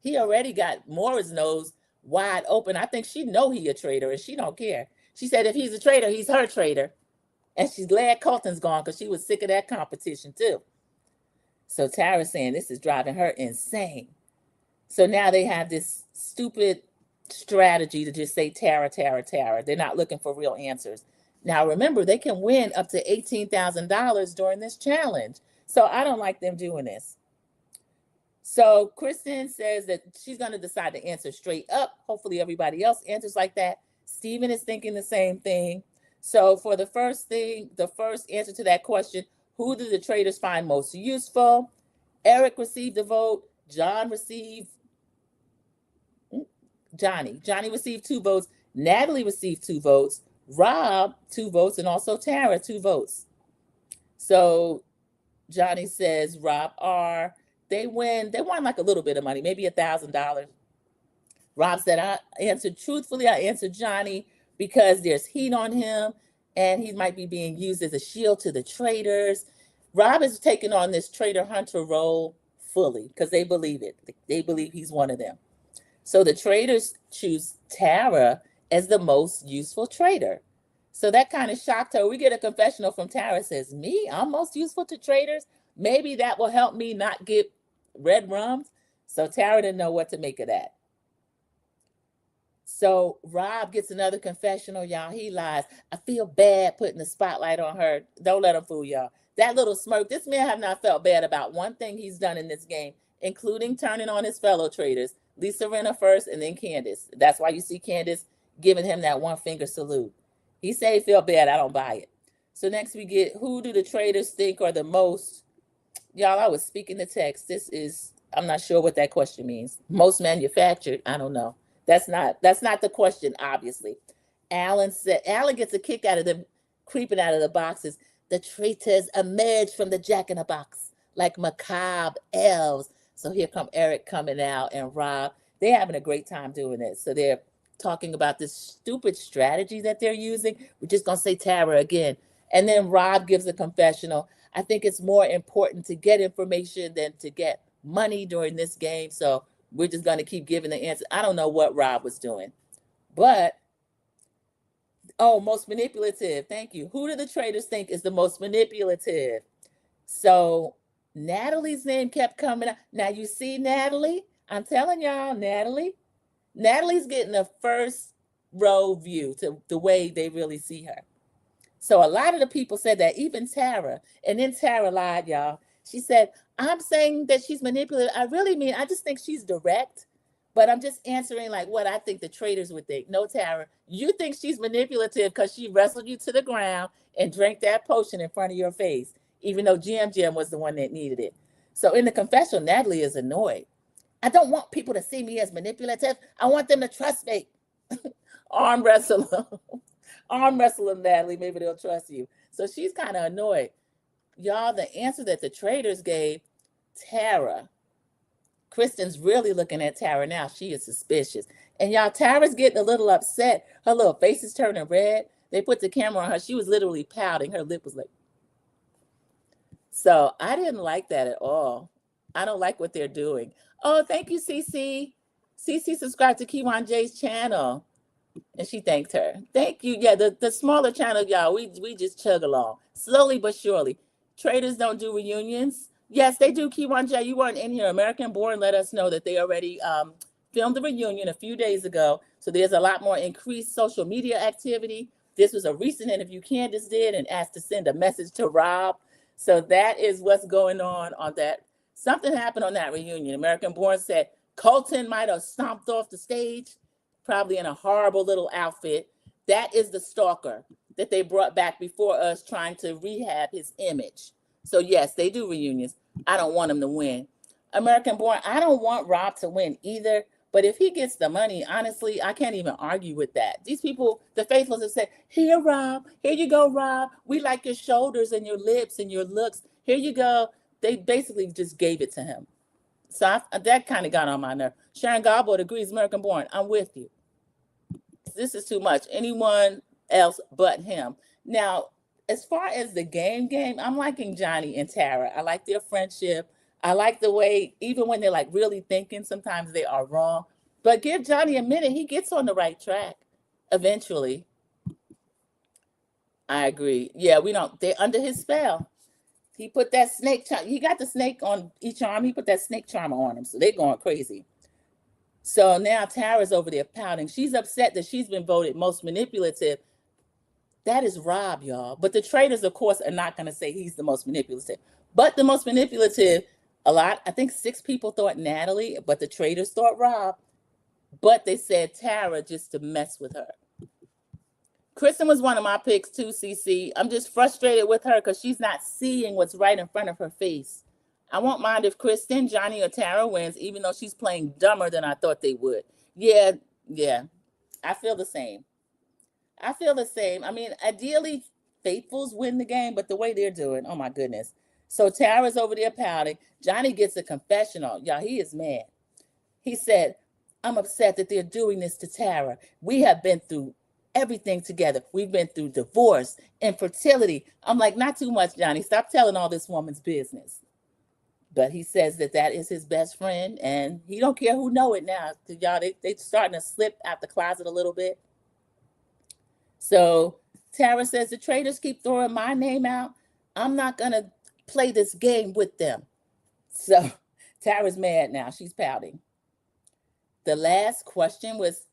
He already got Mora's nose wide open. I think she know he a traitor, and she don't care. She said if he's a traitor, he's her traitor. And she's glad Colton's gone because she was sick of that competition too. So Tara's saying this is driving her insane. So now they have this stupid strategy to just say Tara, Tara, Tara. They're not looking for real answers. Now remember, they can win up to $18,000 during this challenge. So I don't like them doing this. So Kristen says that she's going to decide to answer straight up. Hopefully everybody else answers like that. Steven is thinking the same thing. So for the first answer to that question, who do the traders find most useful? Eric received a vote. John received Johnny. Johnny received 2 votes. Natalie received 2 votes. Rob, 2 votes, and also Tara, 2 votes. So Johnny says Rob R. They win. They won like a little bit of money, maybe $1,000. Rob said, I answered truthfully. I answered Johnny because there's heat on him and he might be being used as a shield to the traders. Rob is taking on this trader hunter role fully because they believe it. They believe he's one of them. So the traders choose Tara as the most useful trader. So that kind of shocked her. We get a confessional from Tara. Says, me? I'm most useful to traders? Maybe that will help me not get red rums. So Tara didn't know what to make of that. So Rob gets another confessional, y'all. He lies. I feel bad putting the spotlight on her. Don't let him fool y'all. That little smirk. This man have not felt bad about one thing he's done in this game, including turning on his fellow traders. Lisa Rinna first, and then Candace. That's why you see Candace giving him that one finger salute. He said he felt bad. I don't buy it. So next we get, who do the traders think are the most? Y'all, I was speaking the text. This is, I'm not sure what that question means. Most manufactured. I don't know. That's not the question, obviously. Alan said, Alan gets a kick out of them creeping out of the boxes. The traitors emerge from the jack-in-the-box like macabre elves. So here come Eric coming out and Rob. They're having a great time doing this. So they're talking about this stupid strategy that they're using. We're just going to say Tara again. And then Rob gives a confessional. I think it's more important to get information than to get money during this game. So we're just going to keep giving the answer. I don't know what Rob was doing. But, oh, most manipulative. Thank you. Who do the traders think is the most manipulative? So Natalie's name kept coming up. Now you see Natalie? I'm telling y'all, Natalie's getting a first row view to the way they really see her. So a lot of the people said that, even Tara. And then Tara lied, y'all. She said, I'm saying that she's manipulative. I really mean, I just think she's direct, but I'm just answering like what I think the traders would think. No, Tara, you think she's manipulative because she wrestled you to the ground and drank that potion in front of your face, even though Jim was the one that needed it. So in the confessional, Natalie is annoyed. I don't want people to see me as manipulative. I want them to trust me. Arm wrestle them. Arm wrestle them, Natalie. Maybe they'll trust you. So she's kind of annoyed. Y'all, the answer that the traders gave, Tara. Kristen's really looking at Tara now. She is suspicious. And y'all, Tara's getting a little upset. Her little face is turning red. They put the camera on her. She was literally pouting. Her lip was like. So I didn't like that at all. I don't like what they're doing. Oh, thank you, Cece. Cece subscribed to Kiwan J's channel. And she thanked her. Thank you. Yeah, the smaller channel, y'all, we just chug along. Slowly but surely. Traders don't do reunions. Yes, they do. Kiwan J, you weren't in here. American Born let us know that they already filmed the reunion a few days ago. So there's a lot more increased social media activity. This was a recent interview Candace did and asked to send a message to Rob. So that is what's going on that. Something happened on that reunion. American Born said Colton might have stomped off the stage, probably in a horrible little outfit. That is the stalker that they brought back before us, trying to rehab his image. So yes, they do reunions. I don't want him to win. American Born, I don't want Rob to win either. But if he gets the money, honestly, I can't even argue with that. These people, the faithfuls, have said, here, Rob, here you go, Rob. We like your shoulders and your lips and your looks. Here you go. They basically just gave it to him. So that kind of got on my nerve. Sharon Gobble agrees, American Born, I'm with you. This is too much. Anyone else but him. Now, as far as the game, I'm liking Johnny and Tara. I like their friendship. I like the way, even when they're like really thinking, sometimes they are wrong. But give Johnny a minute. He gets on the right track eventually. I agree. Yeah, they're under his spell. He put that snake charm. He got the snake on each arm. He put that snake charmer on him. So they're going crazy. So now Tara's over there pouting. She's upset that she's been voted most manipulative. That is Rob, y'all. But the traders, of course, are not going to say he's the most manipulative. But the most manipulative, I think 6 people thought Natalie, but the traders thought Rob. But they said Tara just to mess with her. Kristen was one of my picks too, CC. I'm just frustrated with her because she's not seeing what's right in front of her face. I won't mind if Kristen, Johnny, or Tara wins, even though she's playing dumber than I thought they would. Yeah, Yeah, I feel the same. I feel the same. I mean, ideally, faithfuls win the game, but the way they're doing, oh my goodness. So Tara's over there pouting. Johnny gets a confessional. Y'all, he is mad. He said, I'm upset that they're doing this to Tara. We have been through everything together. We've been through divorce, infertility. I'm like, not too much, Johnny. Stop telling all this woman's business. But he says that that is his best friend, and he don't care who know it now. Y'all, they starting to slip out the closet a little bit. So Tara says the traders keep throwing my name out. I'm not gonna play this game with them. So Tara's mad now. She's pouting. The last question was,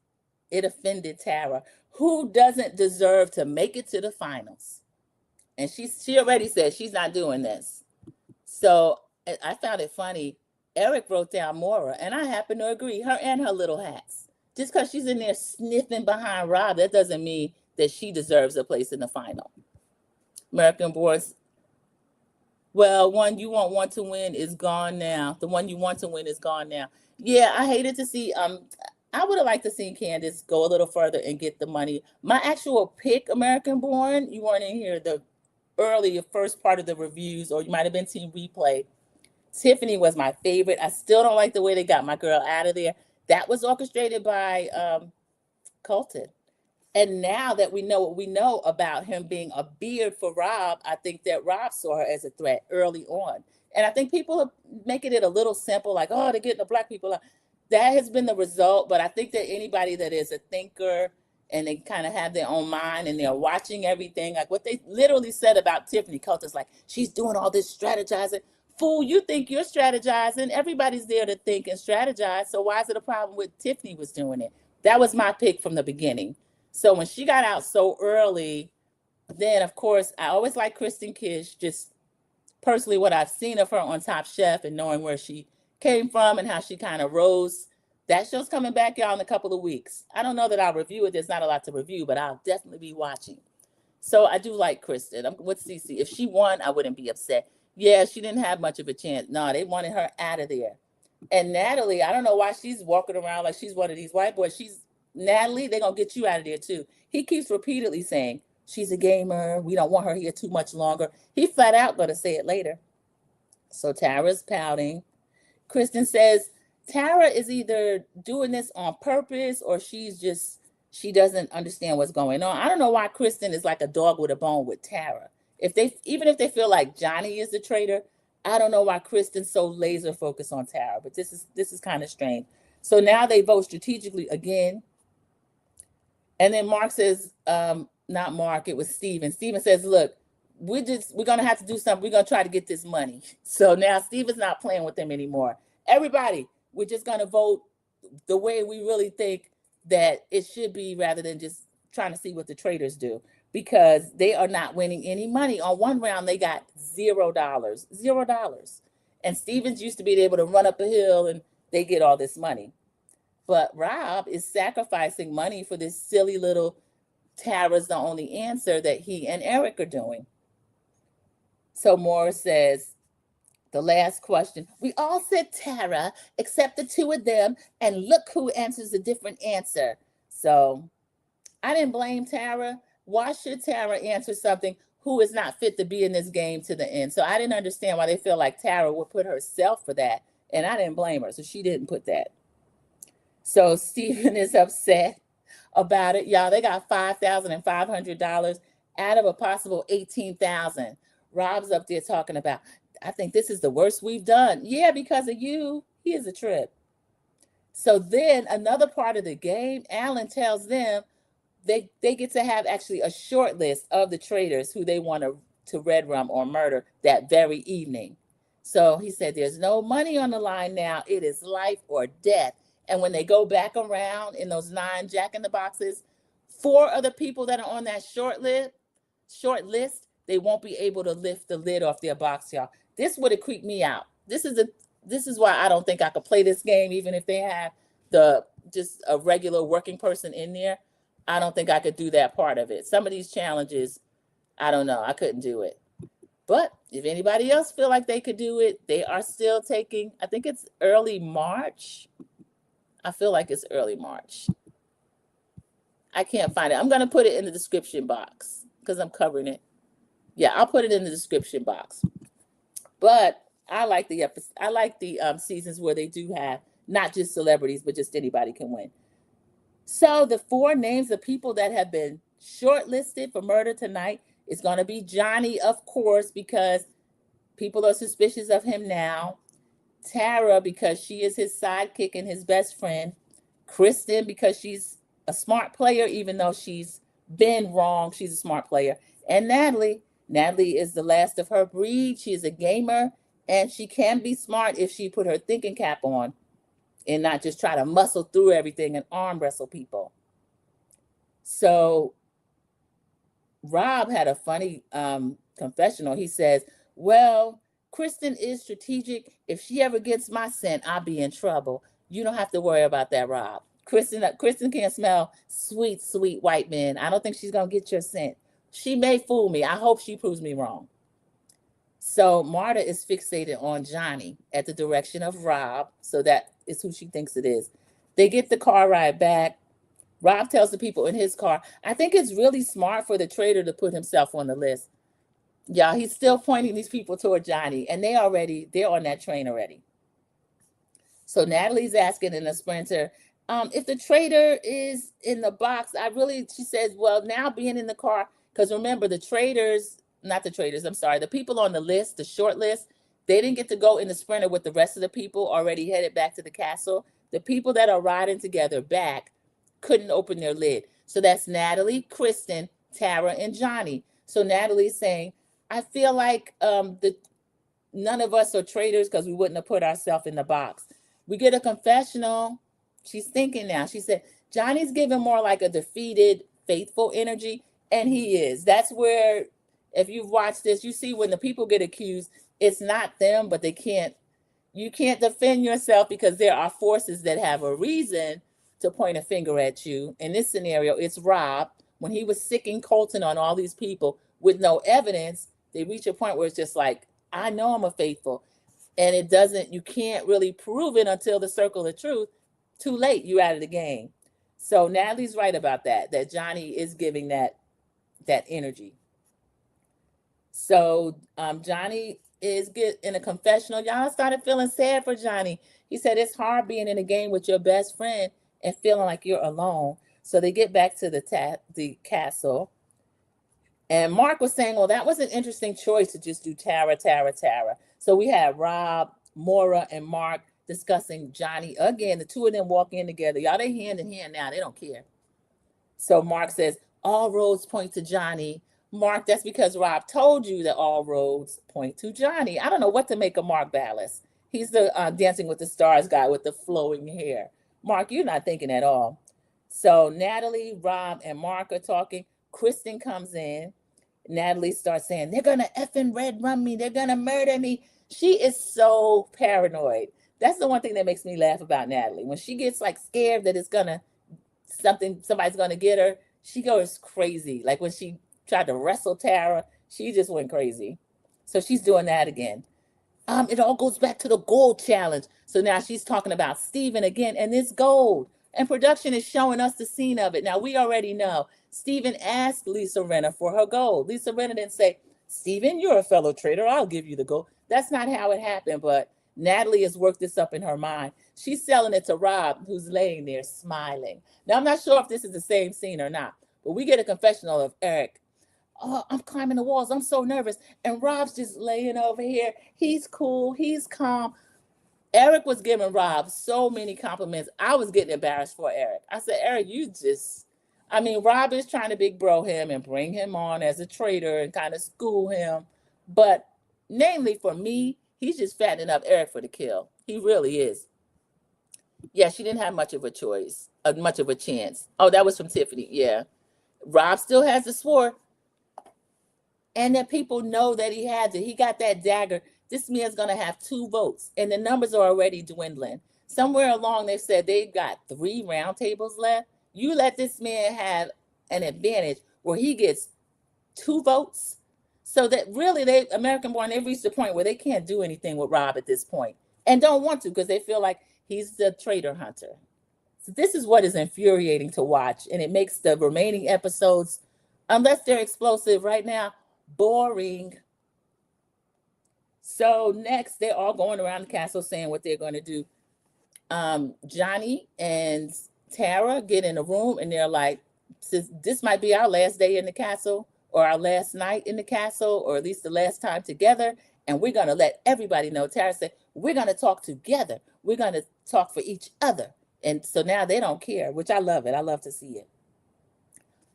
it offended Tara. Who doesn't deserve to make it to the finals? And she already said she's not doing this. So I found it funny. Eric wrote down Mora, and I happen to agree. Her and her little hats. Just because she's in there sniffing behind Rob, that doesn't mean that she deserves a place in the final. American Boards. Well, one you want to win is gone now. The one you want to win is gone now. Yeah, I hated to see. I would have liked to see Candace go a little further and get the money. My actual pick, American Born. You weren't in here the early first part of the reviews, or you might have been Team Replay. Tiffany was my favorite. I still don't like the way they got my girl out of there. That was orchestrated by Colton. And now that we know what we know about him being a beard for Rob, I think that Rob saw her as a threat early on. And I think people are making it a little simple, like, oh, they're getting the black people out. That has been the result. But I think that anybody that is a thinker and they kind of have their own mind and they're watching everything, like what they literally said about Tiffany Coulter's like, she's doing all this strategizing. Fool, you think you're strategizing. Everybody's there to think and strategize. So why is it a problem with Tiffany was doing it? That was my pick from the beginning. So when she got out so early, then of course I always like Kristen Kish, just personally what I've seen of her on Top Chef and knowing where she came from and how she kind of rose. That show's coming back, y'all, in a couple of weeks. I don't know that I'll review it. There's not a lot to review, but I'll definitely be watching. So I do like Kristen. I'm with Cece. If she won, I wouldn't be upset. Yeah, she didn't have much of a chance. No, they wanted her out of there. And Natalie, I don't know why she's walking around like she's one of these white boys. She's Natalie, they're gonna get you out of there too. He keeps repeatedly saying, she's a gamer. We don't want her here too much longer. He flat out gonna say it later. So Tara's pouting. Kristen says Tara is either doing this on purpose or she doesn't understand what's going on. I don't know why Kristen is like a dog with a bone with Tara. Even if they feel like Johnny is the traitor, I don't know why Kristen's so laser focused on Tara. But this is kind of strange. So now they vote strategically again. And then Mark says, not Mark, it was Steven. Steven says, look, we're gonna have to do something. We're gonna try to get this money. So now Steven's not playing with them anymore. Everybody, we're just gonna vote the way we really think that it should be rather than just trying to see what the traders do, because they are not winning any money. On one round, they got $0. $0. And Stevens used to be able to run up a hill and they get all this money. But Rob is sacrificing money for this silly little Tara's the only answer that he and Eric are doing. So Morris says, the last question, we all said Tara except the two of them, and look who answers a different answer. So I didn't blame Tara. Why should Tara answer something who is not fit to be in this game to the end? So I didn't understand why they feel like Tara would put herself for that, and I didn't blame her, so she didn't put that. So Stephen is upset about it. Y'all, they got $5,500 out of a possible $18,000. Rob's up there talking about, I think this is the worst we've done. Yeah, because of you. Here's a trip. So then another part of the game, Alan tells them they get to have actually a short list of the traders who they want to red rum or murder that very evening. So he said, there's no money on the line now. It is life or death. And when they go back around in those 9 Jack in the Boxes, 4 of the people that are on that short list, they won't be able to lift the lid off their box, y'all. This would have creeped me out. This is why I don't think I could play this game, even if they have just a regular working person in there. I don't think I could do that part of it. Some of these challenges, I don't know. I couldn't do it. But if anybody else feel like they could do it, they are still taking, I think it's early March. I feel like it's early March. I can't find it. I'm going to put it in the description box because I'm covering it. Yeah, I'll put it in the description box. But I like the episode. I like the seasons where they do have not just celebrities, but just anybody can win. So the four names of people that have been shortlisted for murder tonight is going to be Johnny, of course, because people are suspicious of him now. Tara, because she is his sidekick and his best friend. Kristen, because she's a smart player, even though she's been wrong, she's a smart player. And Natalie. Natalie is the last of her breed. She is a gamer, and she can be smart if she put her thinking cap on and not just try to muscle through everything and arm wrestle people. So Rob had a funny confessional. He says, well, Kristen is strategic. If she ever gets my scent, I'll be in trouble. You don't have to worry about that, Rob. Kristen can't smell sweet, sweet white men. I don't think she's going to get your scent. She may fool me. I hope she proves me wrong. So Marta is fixated on Johnny at the direction of Rob. So that is who she thinks it is. They get the car ride back. Rob tells the people in his car, I think it's really smart for the traitor to put himself on the list. Yeah, he's still pointing these people toward Johnny, and they're on that train already. So Natalie's asking in a sprinter, if the traitor is in the box, she says, well, now being in the car, because remember the people on the list, the short list, they didn't get to go in the sprinter with the rest of the people already headed back to the castle. The people that are riding together back couldn't open their lid. So that's Natalie, Kristen, Tara, and Johnny. So Natalie's saying, I feel like none of us are traitors because we wouldn't have put ourselves in the box. We get a confessional. She's thinking now. She said, Johnny's giving more like a defeated, faithful energy, and he is. That's where, if you've watched this, you see when the people get accused, it's not them, but you can't defend yourself because there are forces that have a reason to point a finger at you. In this scenario, it's Rob. When he was sicking Colton on all these people with no evidence, they reach a point where it's just like, I know I'm a faithful. And you can't really prove it until the circle of truth. Too late, you out of the game. So Natalie's right about that Johnny is giving that energy. So Johnny is in a confessional. Y'all started feeling sad for Johnny. He said it's hard being in a game with your best friend and feeling like you're alone. So they get back to the castle. And Mark was saying, well, that was an interesting choice to just do Tara. So we had Rob, Maura, and Mark discussing Johnny again. The two of them walk in together. Y'all, they hand in hand now. They don't care. So Mark says, all roads point to Johnny. Mark, that's because Rob told you that all roads point to Johnny. I don't know what to make of Mark Ballas. He's the Dancing with the Stars guy with the flowing hair. Mark, you're not thinking at all. So Natalie, Rob, and Mark are talking. Kristen comes in. Natalie starts saying, they're going to effing red run me. They're going to murder me. She is so paranoid. That's the one thing that makes me laugh about Natalie. When she gets like scared that somebody's going to get her, she goes crazy. Like when she tried to wrestle Tara, she just went crazy. So she's doing that again. It all goes back to the gold challenge. So now she's talking about Steven again and this gold. And production is showing us the scene of it. Now, we already know Steven asked Lisa Rinna for her gold. Lisa Rinna didn't say, Steven, you're a fellow trader. I'll give you the gold. That's not how it happened. But Natalie has worked this up in her mind. She's selling it to Rob, who's laying there smiling. Now, I'm not sure if this is the same scene or not. But we get a confessional of Eric. Oh, I'm climbing the walls. I'm so nervous. And Rob's just laying over here. He's cool. He's calm. Eric was giving Rob so many compliments. I was getting embarrassed for Eric. I said, Eric, Rob is trying to big bro him and bring him on as a trader and kind of school him. But namely for me, he's just fattening up Eric for the kill. He really is. Yeah, she didn't have much of a choice, much of a chance. Oh, that was from Tiffany. Yeah. Rob still has the sword. And that people know that he has it. He got that dagger. This man's going to have 2 votes. And the numbers are already dwindling. Somewhere along, they said they've got 3 round tables left. You let this man have an advantage where he gets 2 votes. So that really, American Born, they've reached the point where they can't do anything with Rob at this point. And don't want to because they feel like he's the traitor hunter. So this is what is infuriating to watch, and it makes the remaining episodes, unless they're explosive right now, boring. So next, they're all going around the castle saying what they're going to do. Johnny and Tara get in a room and they're like, this might be our last day in the castle, or our last night in the castle, or at least the last time together. And we're going to let everybody know. Tara said, we're going to talk together. We're going to talk for each other. And so now they don't care, which I love it. I love to see it.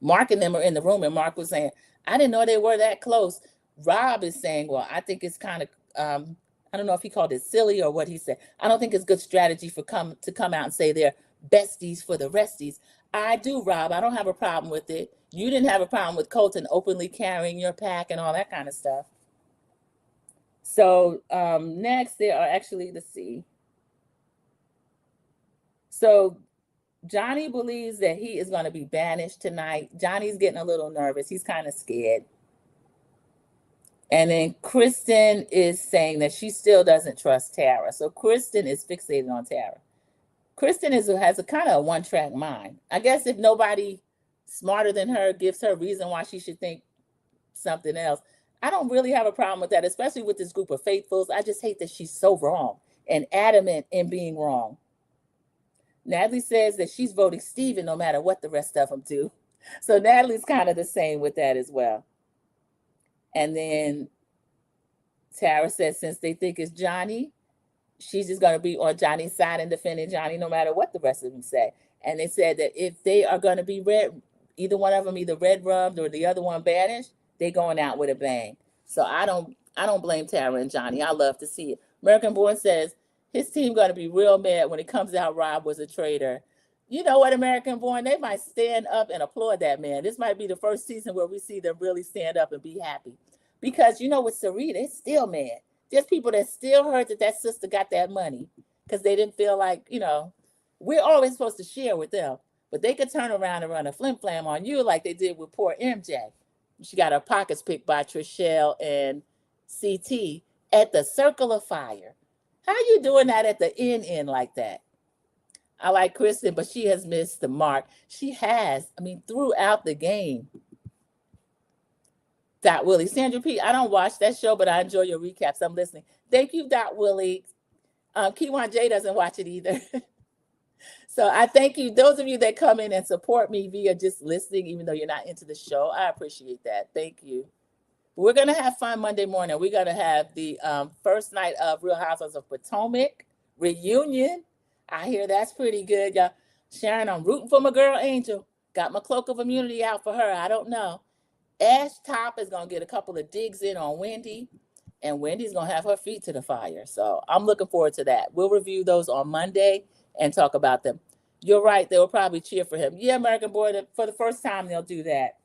Mark and them are in the room, and Mark was saying, I didn't know they were that close. Rob is saying, well, I think it's kind of, I don't know if he called it silly or what he said. I don't think it's good strategy to come out and say they're besties for the resties. I do, Rob. I don't have a problem with it. You didn't have a problem with Colton openly carrying your pack and all that kind of stuff. So next, there are actually, let's see. So Johnny believes that he is going to be banished tonight. Johnny's getting a little nervous. He's kind of scared. And then Kristen is saying that she still doesn't trust Tara. So Kristen is fixated on Tara. Kristen has a kind of a one-track mind. I guess if nobody smarter than her gives her reason why she should think something else, I don't really have a problem with that, especially with this group of faithfuls. I just hate that she's so wrong and adamant in being wrong. Natalie says that she's voting Steven no matter what the rest of them do. So Natalie's kind of the same with that as well. And then Tara says since they think it's Johnny, she's just going to be on Johnny's side and defending Johnny no matter what the rest of them say. And they said that if they are going to be either one of them either red rubbed or the other one banished, they're going out with a bang. So I don't blame Tara and Johnny. I love to see it. American Born says his team going to be real mad when it comes out Rob was a traitor. You know what, American Born? They might stand up and applaud that man. This might be the first season where we see them really stand up and be happy. Because, you know, with Serena, it's still mad. There's people that still heard that sister got that money because they didn't feel like, you know, we're always supposed to share with them. But they could turn around and run a flim flam on you like they did with poor MJ. She got her pockets picked by Trishelle and CT at the Circle of Fire. How are you doing that at the end like that? I like Kristen, but she has missed the mark. She has, throughout the game. Dot Willie. Sandra P., I don't watch that show, but I enjoy your recaps. I'm listening. Thank you, Dot Willie. Kiwan J doesn't watch it either. So I thank you. Those of you that come in and support me via just listening, even though you're not into the show, I appreciate that. Thank you. We're going to have fun Monday morning. We're going to have the first night of Real Housewives of Potomac reunion. I hear that's pretty good, y'all. Sharon, I'm rooting for my girl Angel. Got my cloak of immunity out for her. I don't know. Ash Top is going to get a couple of digs in on Wendy, and Wendy's going to have her feet to the fire. So I'm looking forward to that. We'll review those on Monday and talk about them. You're right. They will probably cheer for him. Yeah, American Boy, for the first time, they'll do that.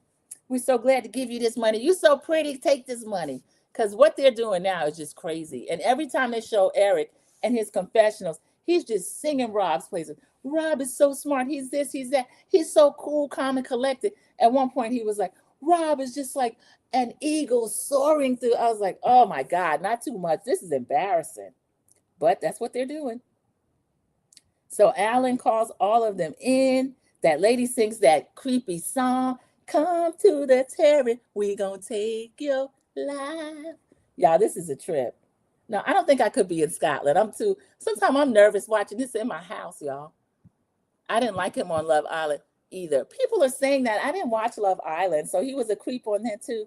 We're so glad to give you this money. You're so pretty. Take this money. Because what they're doing now is just crazy. And every time they show Eric and his confessionals, he's just singing Rob's praises. Rob is so smart. He's this, he's that. He's so cool, calm, and collected. At one point, he was like, Rob is just like an eagle soaring through. I was like, oh my God, not too much. This is embarrassing. But that's what they're doing. So Alan calls all of them in. That lady sings that creepy song. Come to the terrace. We gonna take your life. Y'all, this is a trip. No, I don't think I could be in Scotland. Sometimes I'm nervous watching this in my house, y'all. I didn't like him on Love Island either. People are saying that. I didn't watch Love Island, so he was a creep on that too.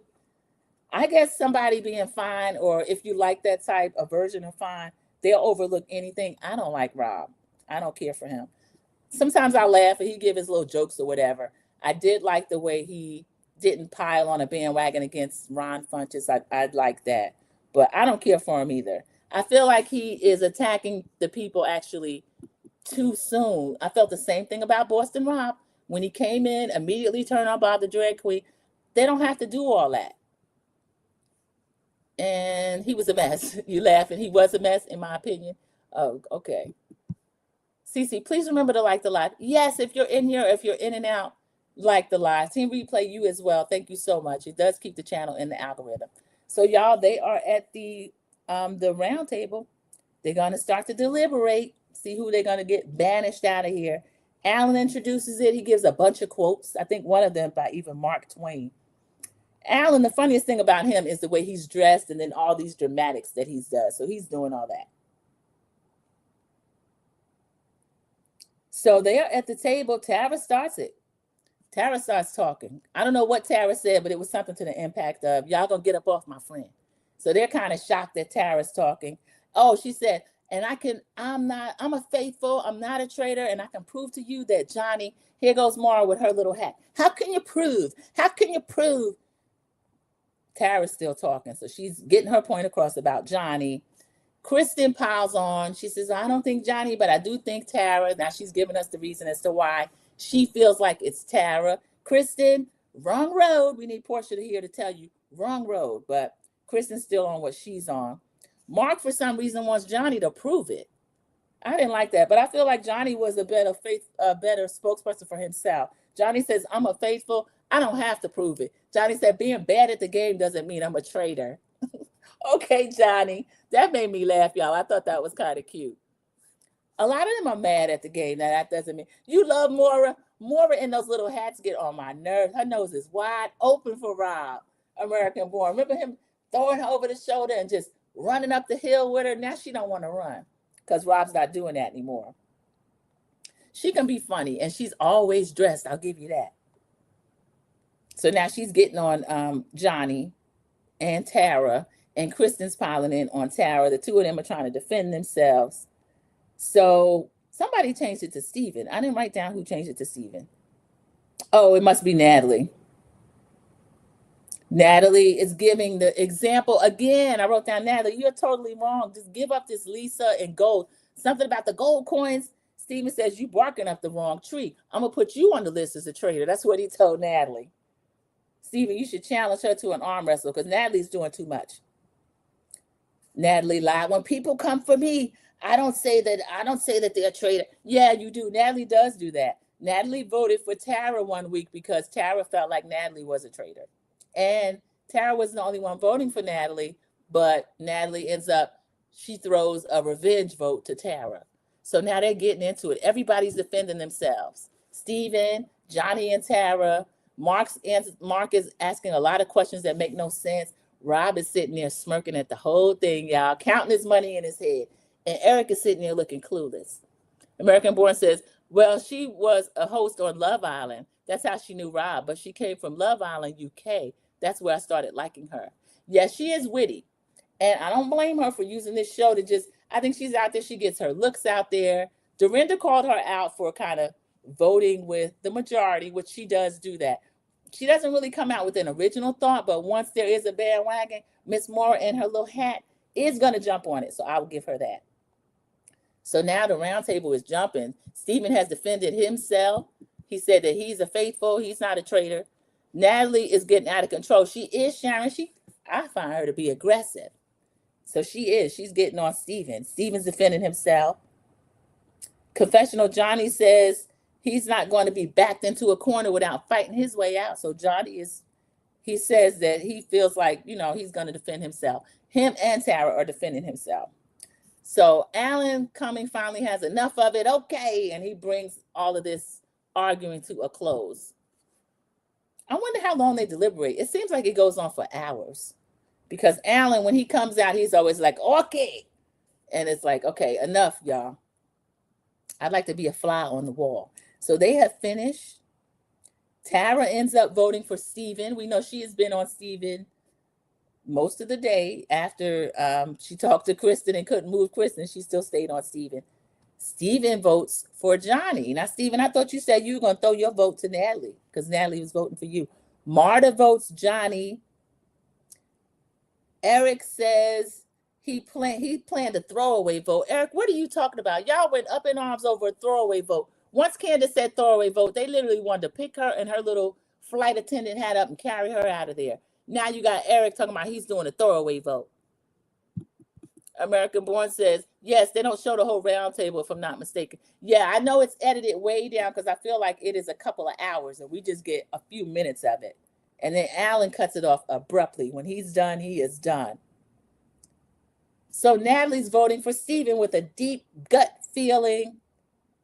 I guess somebody being fine, or if you like that type of version of fine, they'll overlook anything. I don't like Rob. I don't care for him. Sometimes I laugh and he give his little jokes or whatever. I did like the way he didn't pile on a bandwagon against Ron Funches. I'd like that. But I don't care for him either. I feel like he is attacking the people actually too soon. I felt the same thing about Boston Rob. When he came in, immediately turned on Bob the Drag Queen. They don't have to do all that. And he was a mess. You laughing? He was a mess, in my opinion. Oh, okay. Cece, please remember to like the live. Yes, if you're in here, if you're in and out, like the live. Team Replay, you as well. Thank you so much. It does keep the channel in the algorithm. So y'all, they are at the round table. They're going to start to deliberate, see who they're going to get banished out of here. Alan introduces it. He gives a bunch of quotes. I think one of them by even Mark Twain. Alan, the funniest thing about him is the way he's dressed and then all these dramatics that he's does. So he's doing all that. So they are at the table. Tara starts it. Tara starts talking. I don't know what Tara said, but it was something to the impact of, y'all gonna get up off my friend. So they're kind of shocked that Tara's talking. Oh, she said, and I'm a faithful, I'm not a traitor, and I can prove to you that Johnny, here goes Mara with her little hat. How can you prove? How can you prove? Tara's still talking. So she's getting her point across about Johnny. Kristen piles on. She says, I don't think Johnny, but I do think Tara. Now she's giving us the reason as to why she feels like it's Tara. Kristen, wrong road. We need Portia here to tell you, wrong road. But Kristen's still on what she's on. Mark, for some reason, wants Johnny to prove it. I didn't like that, but I feel like Johnny was a better spokesperson for himself. Johnny says, I'm a faithful. I don't have to prove it. Johnny said, being bad at the game doesn't mean I'm a traitor. Okay, Johnny. That made me laugh, y'all. I thought that was kind of cute. A lot of them are mad at the game. Now, that doesn't mean you love Mora. Mora in those little hats get on my nerves. Her nose is wide open for Rob, American Born. Remember him throwing her over the shoulder and just running up the hill with her? Now she don't want to run because Rob's not doing that anymore. She can be funny, and she's always dressed. I'll give you that. So now she's getting on Johnny and Tara, and Kristen's piling in on Tara. The two of them are trying to defend themselves. So somebody changed it to Steven. I didn't write down who changed it to Steven. Oh, it must be Natalie. Natalie is giving the example again. I wrote down, Natalie, you're totally wrong. Just give up this Lisa and gold. Something about the gold coins. Steven says, you barking up the wrong tree. I'm going to put you on the list as a traitor. That's what he told Natalie. Steven, you should challenge her to an arm wrestle because Natalie's doing too much. Natalie lied. When people come for me, I don't say that they're a traitor. Yeah, you do. Natalie does do that. Natalie voted for Tara one week because Tara felt like Natalie was a traitor. And Tara wasn't the only one voting for Natalie, but Natalie ends up, she throws a revenge vote to Tara. So now they're getting into it. Everybody's defending themselves. Steven, Johnny, and Tara. Mark is asking a lot of questions that make no sense. Rob is sitting there smirking at the whole thing, y'all, counting his money in his head. And Eric is sitting there looking clueless. American Born says, well, she was a host on Love Island. That's how she knew Rob, but she came from Love Island, UK. That's where I started liking her. Yes, she is witty. And I don't blame her for using this show to just, I think she's out there. She gets her looks out there. Dorinda called her out for kind of voting with the majority, which she does do that. She doesn't really come out with an original thought, but once there is a bandwagon, Miss Moore in her little hat is going to jump on it. So I will give her that. So now the round table is jumping. Steven has defended himself. He said that he's a faithful, he's not a traitor. Natalie is getting out of control. She is Sharon. I find her to be aggressive. So she's getting on Steven. Steven's defending himself. Confessional Johnny says he's not going to be backed into a corner without fighting his way out. So he says that he feels like, he's going to defend himself. Him and Tara are defending himself. So Alan Cumming finally has enough of it. Okay. And he brings all of this arguing to a close. I wonder how long they deliberate. It seems like it goes on for hours because Alan, when he comes out, he's always like, okay. And it's like, okay, enough, y'all. I'd like to be a fly on the wall. So they have finished. Tara ends up voting for Steven. We know she has been on Steven most of the day. After she talked to Kristen and couldn't move Kristen, she still stayed on Steven. Steven votes for Johnny. Now, Steven, I thought you said you were going to throw your vote to Natalie because Natalie was voting for you. Marta votes Johnny. Eric says he planned a throwaway vote. Eric, what are you talking about? Y'all went up in arms over a throwaway vote. Once Candace said throwaway vote, they literally wanted to pick her and her little flight attendant hat up and carry her out of there. Now you got Eric talking about he's doing a throwaway vote. American Born says, yes, they don't show the whole round table, if I'm not mistaken. Yeah, I know it's edited way down because I feel like it is a couple of hours and we just get a few minutes of it. And then Alan cuts it off abruptly. When he's done, he is done. So Natalie's voting for Steven with a deep gut feeling.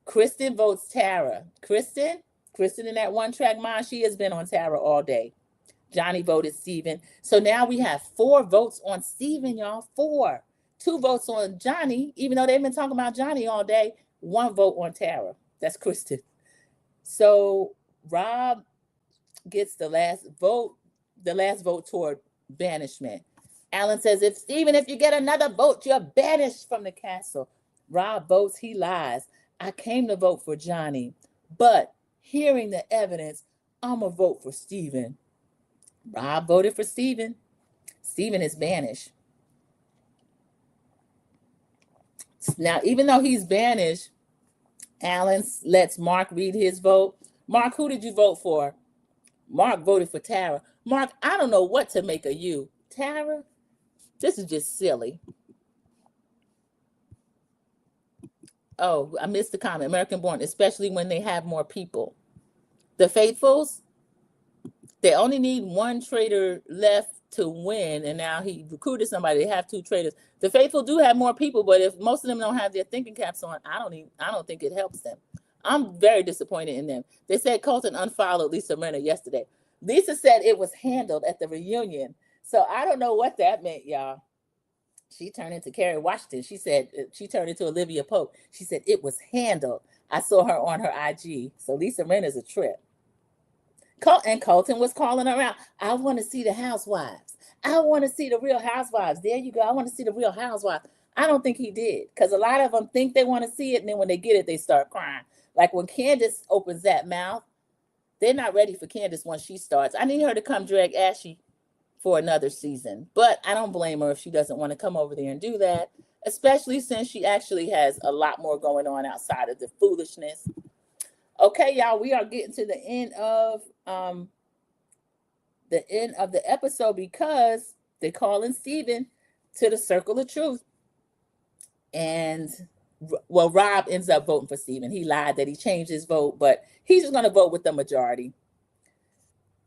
Kristen votes Tara. Kristen in that one track mind, she has been on Tara all day. Johnny voted Steven. So now we have 4 votes on Steven, y'all. 4. 2 votes on Johnny, even though they've been talking about Johnny all day. 1 vote on Tara. That's Kristen. So Rob gets the last vote toward banishment. Alan says, if you get another vote, you're banished from the castle. Rob votes, he lies. I came to vote for Johnny, but hearing the evidence, I'm going to vote for Steven. Rob voted for Steven. Steven is banished. Now, even though he's banished, Alan lets Mark read his vote. Mark, who did you vote for? Mark voted for Tara. Mark, I don't know what to make of you. Tara, this is just silly. Oh, I missed the comment. American Born, especially when they have more people. The Faithfuls, they only need 1 traitor left to win, and now he recruited somebody. They have 2 traitors. The Faithful do have more people, but if most of them don't have their thinking caps on, I don't think it helps them. I'm very disappointed in them. They said Colton unfollowed Lisa Rinna yesterday. Lisa said it was handled at the reunion. So I don't know what that meant, y'all. She turned into Kerry Washington. She said she turned into Olivia Pope. She said it was handled. I saw her on her IG. So Lisa Rinna is a trip. And Colton was calling her out. I want to see the housewives. I want to see the real housewives. There you go. I want to see the real housewives. I don't think he did, because a lot of them think they want to see it, and then when they get it, they start crying. Like when Candace opens that mouth, they're not ready for Candace once she starts. I need her to come drag Ashy for another season, but I don't blame her if she doesn't want to come over there and do that, especially since she actually has a lot more going on outside of the foolishness. Okay, y'all, we are getting to the end of the episode because they call in Steven to the circle of truth. And well, Rob ends up voting for Steven. He lied that he changed his vote, but he's just going to vote with the majority.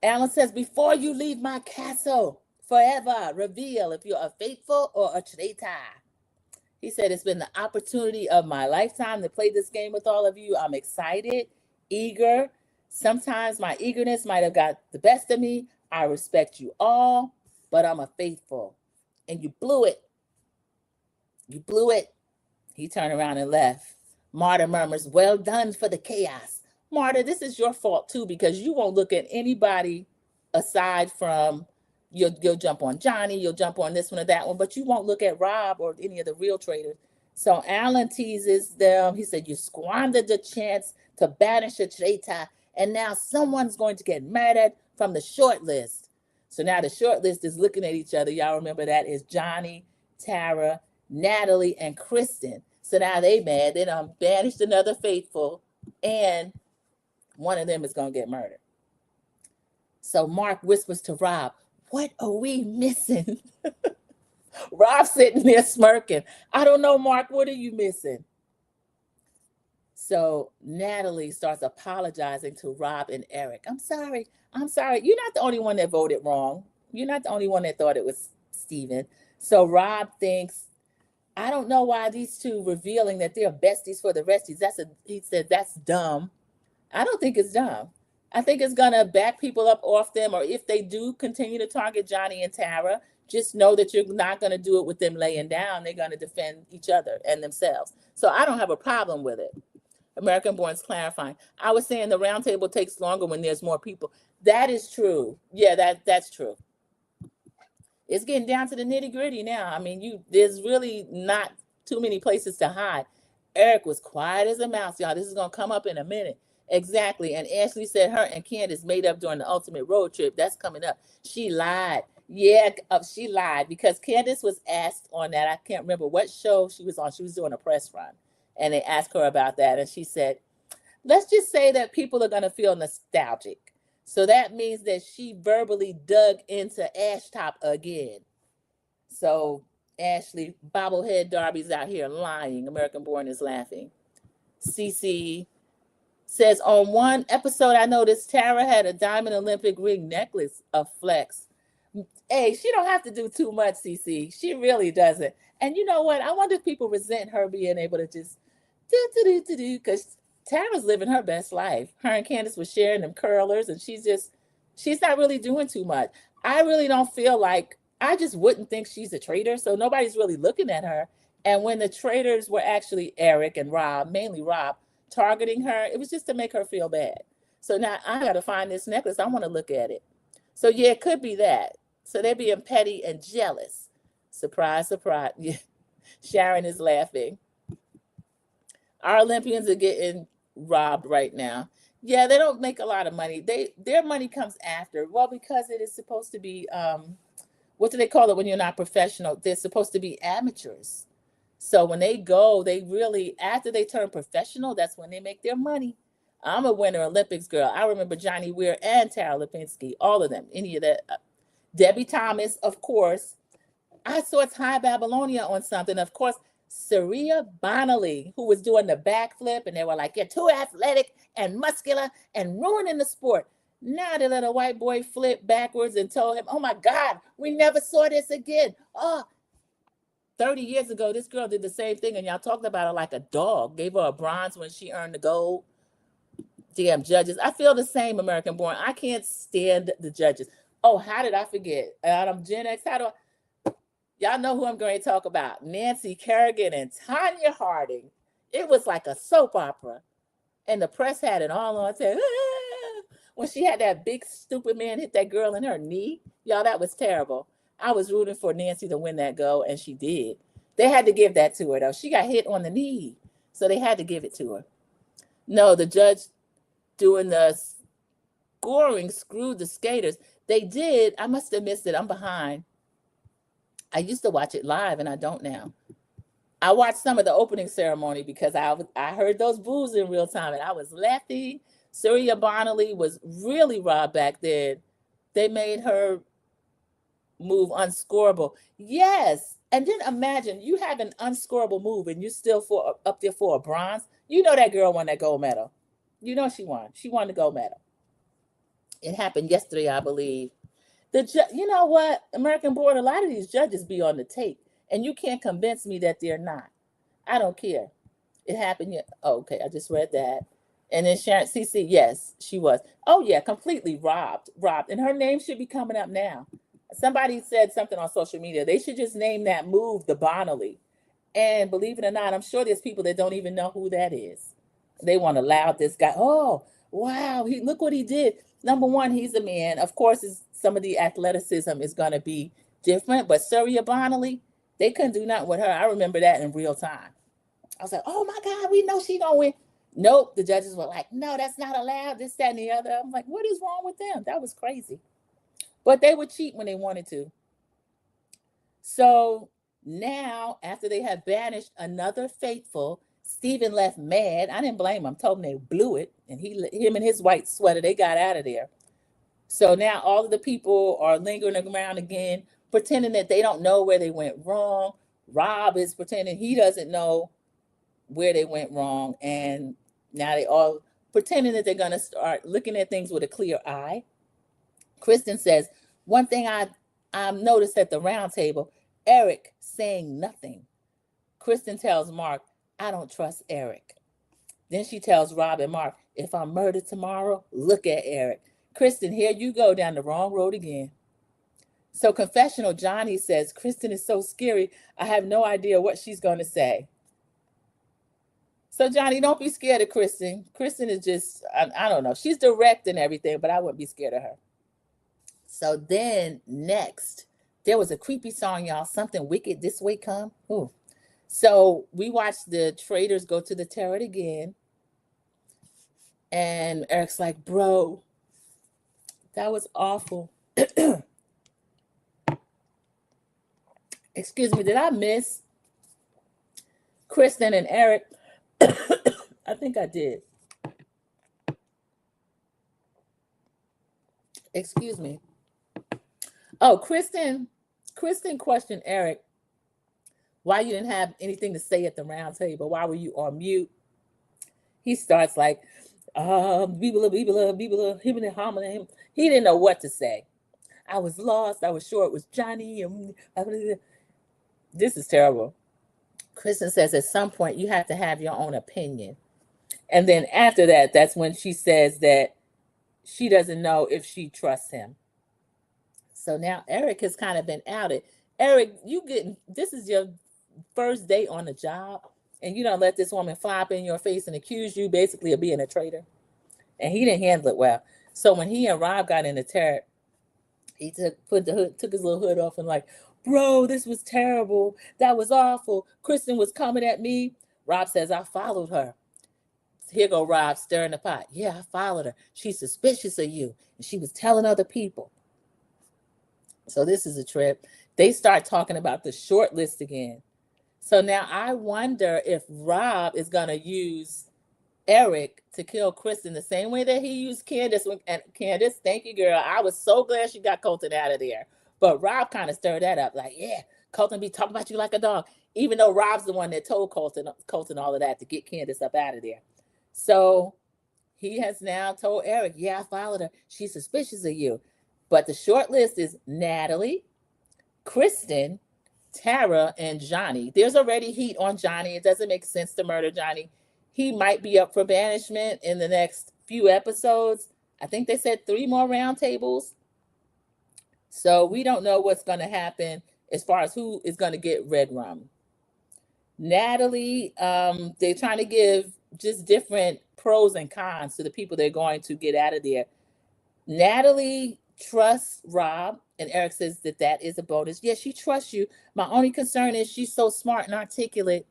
Alan says, before you leave my castle forever, reveal if you're a faithful or a traitor. He said, it's been the opportunity of my lifetime to play this game with all of you. I'm excited, eager. Sometimes my eagerness might have got the best of me. I respect you all, but I'm a faithful. And you blew it. You blew it. He turned around and left. Marta murmurs, well done for the chaos. Marta, this is your fault too, because you won't look at anybody aside from, you'll jump on Johnny, you'll jump on this one or that one, but you won't look at Rob or any of the real traitors. So Alan teases them. He said, you squandered the chance to banish a traitor, and now someone's going to get murdered from the short list. So now the short list is looking at each other. Y'all remember that is Johnny, Tara, Natalie, and Kristen. So now they mad. They done banished another faithful, and one of them is going to get murdered. So Mark whispers to Rob, what are we missing? Rob's sitting there smirking. I don't know, Mark, what are you missing? So Natalie starts apologizing to Rob and Eric. I'm sorry. You're not the only one that voted wrong. You're not the only one that thought it was Steven. So Rob thinks, I don't know why these two revealing that they're besties for the resties. He said, that's dumb. I don't think it's dumb. I think it's going to back people up off them, or if they do continue to target Johnny and Tara, just know that you're not going to do it with them laying down. They're going to defend each other and themselves. So I don't have a problem with it. American Born's clarifying. I was saying the roundtable takes longer when there's more people. That is true. Yeah, that's true. It's getting down to the nitty gritty now. I mean, there's really not too many places to hide. Eric was quiet as a mouse, y'all. This is going to come up in a minute. Exactly. And Ashley said her and Candace made up during the ultimate road trip. That's coming up. She lied. Yeah, she lied because Candace was asked on that. I can't remember what show she was on. She was doing a press run. And they asked her about that. And she said, let's just say that people are going to feel nostalgic. So that means that she verbally dug into Ash Top again. So Ashley, bobblehead Darby's out here lying. American Born is laughing. Cece says, on one episode, I noticed Tara had a diamond Olympic ring necklace of Flex. Hey, she don't have to do too much, Cece. She really doesn't. And you know what? I wonder if people resent her being able to just do, because Tara's living her best life. Her and Candace was sharing them curlers, and she's not really doing too much. I really don't feel like, I just wouldn't think she's a traitor, so nobody's really looking at her. And when the traitors were actually Eric and Rob, mainly Rob, targeting her, it was just to make her feel bad. So now I got to find this necklace. I want to look at it. So yeah, it could be that. So they're being petty and jealous. Surprise, surprise. Yeah. Sharon is laughing. Our Olympians are getting robbed right now. Yeah, they don't make a lot of money. Their money comes after. Well, because it is supposed to be what do they call it when you're not professional? They're supposed to be amateurs. So when they go, they really, after they turn professional, that's when they make their money. I'm a Winter Olympics girl. I remember Johnny Weir and Tara Lipinski, all of them, any of that. Debbie Thomas, of course. I saw Ty Babylonia on something. Of course, Saria Bonali, who was doing the backflip, and they were like, you're too athletic and muscular and ruining the sport. Now they let a white boy flip backwards and told him, oh my God, we never saw this again. Oh, 30 years ago, this girl did the same thing, and y'all talked about her like a dog. Gave her a bronze when she earned the gold. Damn judges. I feel the same, American Born. I can't stand the judges. Oh, how did I forget? I'm Gen X. How do y'all know who I'm going to talk about? Nancy Kerrigan and Tanya Harding. It was like a soap opera. And the press had it all on. Said, ah! When she had that big stupid man hit that girl in her knee. Y'all, that was terrible. I was rooting for Nancy to win that gold, and she did. They had to give that to her, though. She got hit on the knee, so they had to give it to her. No, the judge doing the scoring screwed the skaters. They did. I must have missed it. I'm behind. I used to watch it live, and I don't now. I watched some of the opening ceremony because I heard those boos in real time, and I was laughing. Surya Bonali was really robbed back then. They made her move unscorable. Yes. And then imagine you have an unscorable move and you're still up there for a bronze. You know that girl won that gold medal. You know she won. She won the gold medal. It happened yesterday, I believe. You know what? American Born, a lot of these judges be on the tape, and you can't convince me that they're not. I don't care. It happened yet. Oh, okay, I just read that. And then Sharon CC, yes, she was. Oh yeah, completely robbed. And her name should be coming up now. Somebody said something on social media. They should just name that move the Bonali. And believe it or not, I'm sure there's people that don't even know who that is. They want to laud this guy. Oh, wow, look what he did. Number one, he's a man. Of course, some of the athleticism is going to be different, but Surya Bonali, they couldn't do nothing with her. I remember that in real time. I was like, oh my God, we know she gonna win. Nope, the judges were like, no, that's not allowed, this, that, and the other. I'm like, what is wrong with them? That was crazy. But they would cheat when they wanted to. So now, after they have banished another faithful, Stephen left mad. I didn't blame him. Told him they blew it, and him and his white sweater, they got out of there. So now all of the people are lingering around again, pretending that they don't know where they went wrong. Rob is pretending he doesn't know where they went wrong, and now they all pretending that they're going to start looking at things with a clear eye. Kristen says, one thing I noticed at the round table, Eric saying nothing. Kristen tells Mark, I don't trust Eric. Then she tells Rob and Mark, if I'm murdered tomorrow, look at Eric. Kristen, here you go down the wrong road again. So confessional Johnny says, Kristen is so scary. I have no idea what she's going to say. So Johnny, don't be scared of Kristen. Kristen is just, I don't know. She's direct and everything, but I wouldn't be scared of her. So then next, there was a creepy song, y'all. Something wicked this way come. Ooh. So we watched the traders go to the turret again. And Eric's like, bro, that was awful. Excuse me, did I miss Kristen and Eric? I think I did. Excuse me. Oh, Kristen questioned Eric why you didn't have anything to say at the round table. Why were you on mute? He starts like, he didn't know what to say. I was lost. I was sure it was Johnny. This is terrible. Kristen says at some point you have to have your own opinion. And then after that, that's when she says that she doesn't know if she trusts him. So now Eric has kind of been outed. Eric, this is your first day on the job, and you don't let this woman flop in your face and accuse you basically of being a traitor. And he didn't handle it well. So when he and Rob got in the turret, he took his little hood off and like, bro, this was terrible. That was awful. Kristen was coming at me. Rob says, I followed her. Here go Rob stirring the pot. Yeah, I followed her. She's suspicious of you. And she was telling other people. So this is a trip. They start talking about the short list again. So now I wonder if Rob is going to use Eric to kill Kristen the same way that he used Candace. And Candace, thank you, girl. I was so glad she got Colton out of there. But Rob kind of stirred that up. Like, yeah, Colton be talking about you like a dog. Even though Rob's the one that told Colton all of that to get Candace up out of there. So he has now told Eric, yeah, I followed her. She's suspicious of you. But the short list is Natalie, Kristen, Tara, and Johnny. There's already heat on Johnny. It doesn't make sense to murder Johnny. He might be up for banishment in the next few episodes. I think they said 3 more roundtables. So we don't know what's going to happen as far as who is going to get red rum. Natalie, they're trying to give just different pros and cons to the people they're going to get out of there. Natalie trusts Rob, and Eric says that is a bonus. Yes, she trusts you. My only concern is she's so smart and articulate.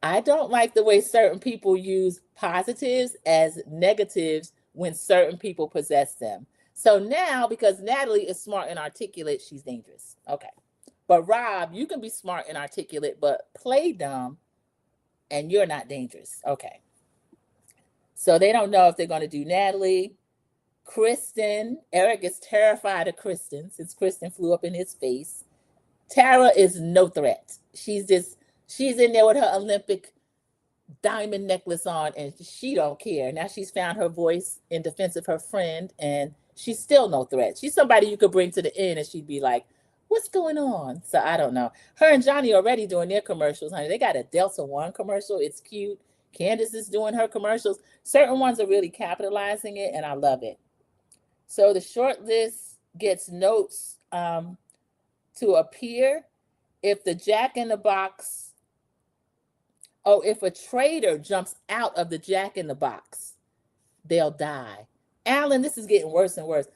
I don't like the way certain people use positives as negatives when certain people possess them. So now, because Natalie is smart and articulate, she's dangerous. Okay. But Rob, you can be smart and articulate, but play dumb, and you're not dangerous. Okay. So they don't know if they're going to do Natalie. Kristen, Eric is terrified of Kristen since Kristen flew up in his face. Tara is no threat. She's in there with her Olympic diamond necklace on, and she don't care. Now she's found her voice in defense of her friend, and she's still no threat. She's somebody you could bring to the end, and she'd be like, what's going on? So I don't know. Her and Johnny already doing their commercials, honey. They got a Delta One commercial. It's cute. Candace is doing her commercials. Certain ones are really capitalizing it, and I love it. So the short list gets notes to appear if the Jack in the Box, if a traitor jumps out of the Jack in the Box, they'll die. Alan, this is getting worse and worse.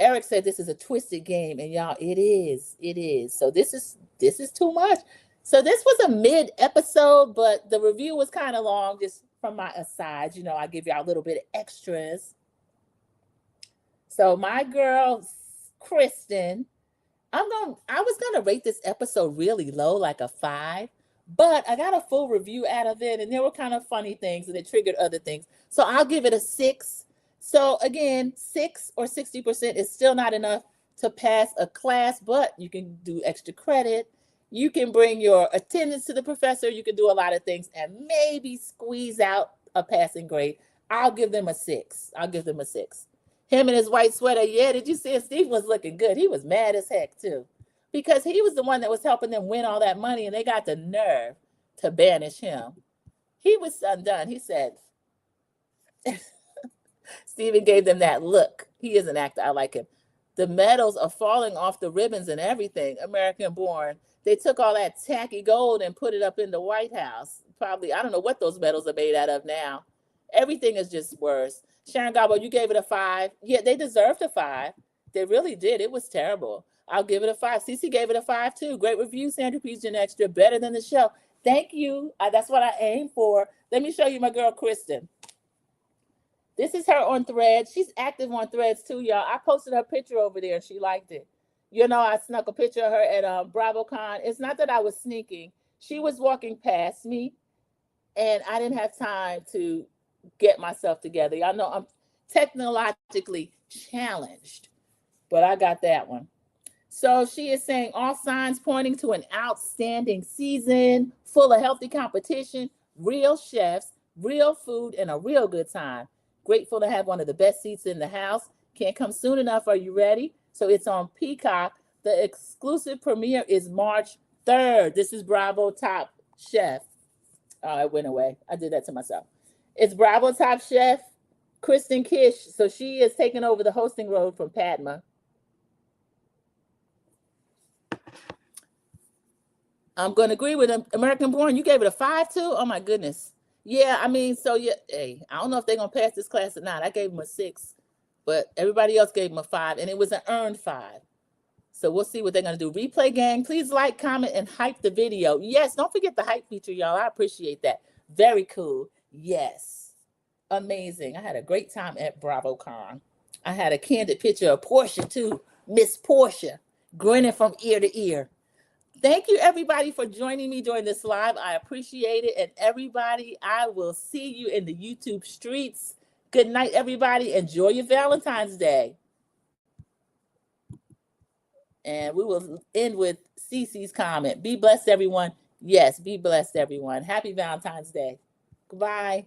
Eric said this is a twisted game, and y'all, it is. So this is too much. So this was a mid episode, but the review was kind of long, just from my asides. You know, I give y'all a little bit of extras. So my girl, Kristen, I was gonna rate this episode really low, like a 5, but I got a full review out of it, and there were kind of funny things, and it triggered other things. So I'll give it a 6. So again, 6 or 60% is still not enough to pass a class, but you can do extra credit. You can bring your attendance to the professor. You can do a lot of things and maybe squeeze out a passing grade. I'll give them a 6. Him in his white sweater. Yeah, did you see it? Steve was looking good. He was mad as heck too, because he was the one that was helping them win all that money, and they got the nerve to banish him. He was undone. He said, Steven gave them that look. He is an actor. I like him. The medals are falling off the ribbons and everything. American born. They took all that tacky gold and put it up in the White House. Probably, I don't know what those medals are made out of now. Everything is just worse. Sharon Gabo, you gave it a 5. Yeah, they deserved a 5. They really did. It was terrible. I'll give it a 5. Cece gave it a 5 too. Great review, Sandra Peach and Extra. Better than the show. Thank you. That's what I aim for. Let me show you my girl, Kristen. This is her on Threads. She's active on Threads too, y'all. I posted her picture over there and she liked it. You know, I snuck a picture of her at BravoCon. It's not that I was sneaking. She was walking past me, and I didn't have time to get myself together. Y'all know I'm technologically challenged, but I got that one. So she is saying all signs pointing to an outstanding season, full of healthy competition, real chefs, real food, and a real good time. Grateful to have one of the best seats in the house. Can't come soon enough. Are you ready? So it's on Peacock. The exclusive premiere is March 3rd. This is Bravo Top Chef. Oh, it went away. I did that to myself. It's Bravo Top Chef Kristen Kish. So she is taking over the hosting role from Padma. I'm going to agree with American Born. You gave it a 5 too? Oh my goodness. Yeah, I mean, so yeah, hey, I don't know if they're going to pass this class or not. I gave them a 6, but everybody else gave them a 5, and it was an earned 5. So we'll see what they're going to do. Replay gang, please like, comment, and hype the video. Yes, don't forget the hype feature, y'all. I appreciate that. Very cool. Yes. Amazing. I had a great time at BravoCon. I had a candid picture of Portia, too. Miss Portia, grinning from ear to ear. Thank you, everybody, for joining me during this live. I appreciate it. And everybody, I will see you in the YouTube streets. Good night, everybody. Enjoy your Valentine's Day. And we will end with Cece's comment. Be blessed, everyone. Yes, be blessed, everyone. Happy Valentine's Day. Goodbye.